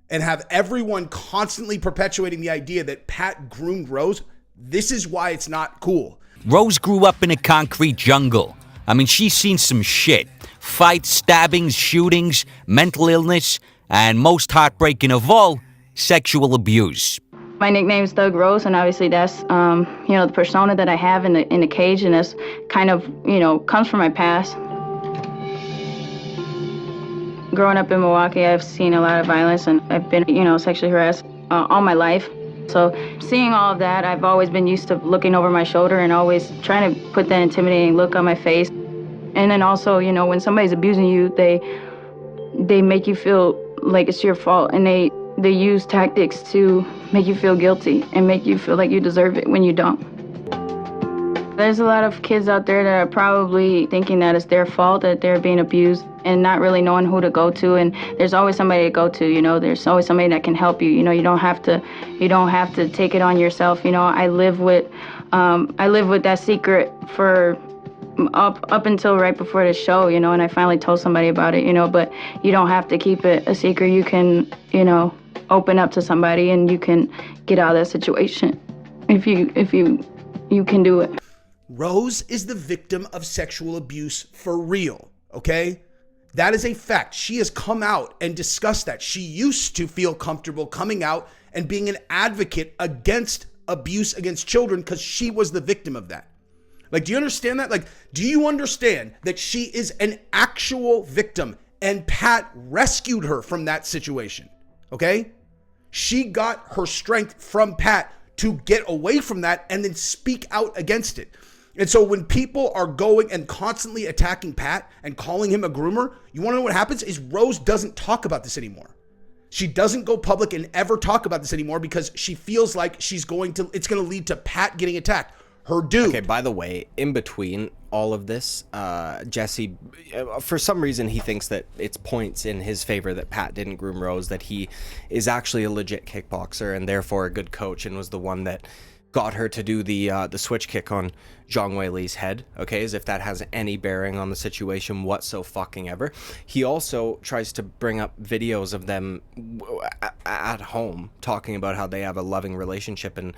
and have everyone constantly perpetuating the idea that Pat groomed Rose, this is why it's not cool. Rose grew up in a concrete jungle. I mean, she's seen some shit. Fights, stabbings, shootings, mental illness, and most heartbreaking of all, sexual abuse. My nickname's Thug Rose, and obviously that's, the persona that I have in the cage, and that's kind of, comes from my past. Growing up in Milwaukee, I've seen a lot of violence, and I've been, sexually harassed all my life. So seeing all of that, I've always been used to looking over my shoulder and always trying to put that intimidating look on my face. And then also, when somebody's abusing you, they make you feel like it's your fault, and they use tactics to make you feel guilty and make you feel like you deserve it when you don't. There's a lot of kids out there that are probably thinking that it's their fault that they're being abused and not really knowing who to go to. And there's always somebody to go to, there's always somebody that can help you. You don't have to take it on yourself. I live with that secret for up until right before the show, and I finally told somebody about it, but you don't have to keep it a secret. You can, open up to somebody and you can get out of that situation if you can do it. Rose is the victim of sexual abuse for real, okay? That is a fact. She has come out and discussed that. She used to feel comfortable coming out and being an advocate against abuse against children because she was the victim of that. Like, do you understand that? Like, do you understand that she is an actual victim and Pat rescued her from that situation? Okay? She got her strength from Pat to get away from that and then speak out against it. And so when people are going and constantly attacking Pat and calling him a groomer, you want to know what happens is Rose doesn't talk about this anymore. She doesn't go public and ever talk about this anymore because she feels like it's going to lead to Pat getting attacked. Her dude. Okay, by the way, in between all of this, Jesse, for some reason, he thinks that it's points in his favor that Pat didn't groom Rose, that he is actually a legit kickboxer and therefore a good coach and was the one that got her to do the switch kick on Zhang Weili's head, okay, as if that has any bearing on the situation whatsoever. He also tries to bring up videos of them at home talking about how they have a loving relationship and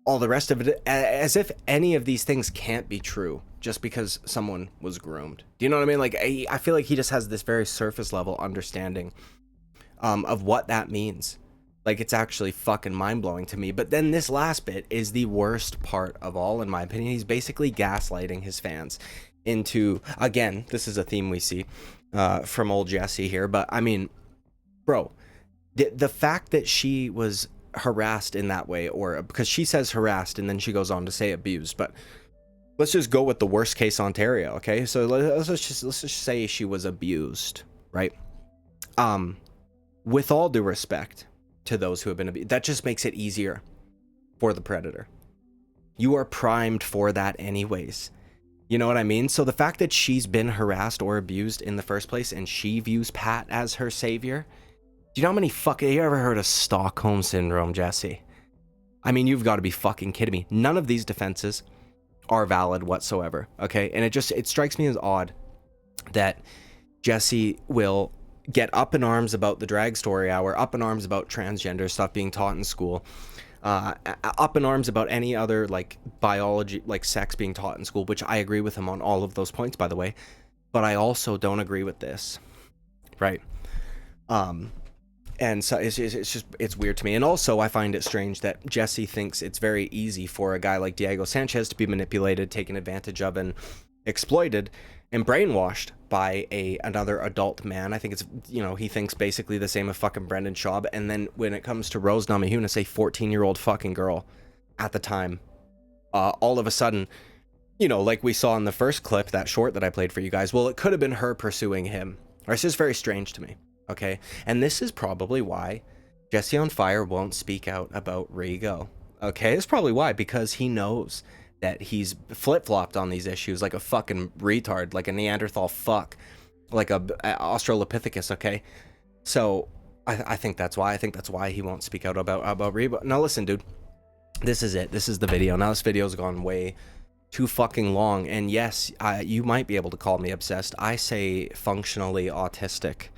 all the rest of it, as if any of these things can't be true just because someone was groomed. Do you know what I mean? Like, I feel like he just has this very surface level understanding of what that means. Like, it's actually fucking mind-blowing to me. But then this last bit is the worst part of all, in my opinion. He's basically gaslighting his fans into, again, this is a theme we see from old Jesse here. But, I mean, bro, the fact that she was harassed in that way, or because she says harassed and then she goes on to say abused, but let's just go with the worst case Ontario, okay? So let's just say she was abused, right? With all due respect to those who have been abused, that just makes it easier for the predator. You are primed for that anyways. You know what I mean? So the fact that she's been harassed or abused in the first place and she views Pat as her savior, do you know how many fucking... You ever heard of Stockholm Syndrome, Jesse? I mean, you've got to be fucking kidding me. None of these defenses are valid whatsoever, okay? And it strikes me as odd that Jesse will get up in arms about the drag story hour, up in arms about transgender stuff being taught in school, up in arms about any other, like, biology, like sex being taught in school, which I agree with him on all of those points, by the way. But I also don't agree with this, right? And so it's weird to me. And also I find it strange that Jesse thinks it's very easy for a guy like Diego Sanchez to be manipulated, taken advantage of, and exploited and brainwashed by another adult man. I think it's, you know, he thinks basically the same of fucking Brendan Schaub. And then when it comes to Rose Namajunas, a 14-year-old fucking girl at the time, all of a sudden, you know, like we saw in the first clip, that short that I played for you guys, well, it could have been her pursuing him. Or it's just very strange to me. Okay, and this is probably why Jesse on Fire won't speak out about Rigo. Okay, it's probably why, because he knows that he's flip-flopped on these issues like a fucking retard, like a Neanderthal fuck, like a Australopithecus, okay? So I think that's why. I think that's why he won't speak out about Rigo. Now listen, dude, this is it. This is the video. Now this video's gone way too fucking long, and yes, you might be able to call me obsessed. I say functionally autistic.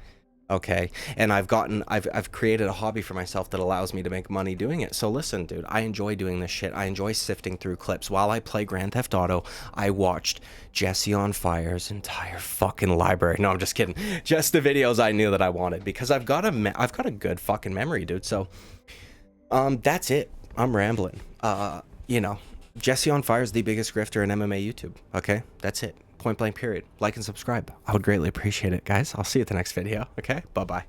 Okay, and I've created a hobby for myself that allows me to make money doing it. So listen, dude, I enjoy doing this shit. I enjoy sifting through clips. While I play Grand Theft Auto, I watched Jesse on Fire's entire fucking library. No, I'm just kidding. Just the videos I knew that I wanted, because I've got a good fucking memory, dude. So that's it. I'm rambling. You know, Jesse on Fire is the biggest grifter in MMA YouTube. Okay, that's it. Point blank period. Like and subscribe. I would greatly appreciate it, guys. I'll see you at the next video. Okay, bye-bye.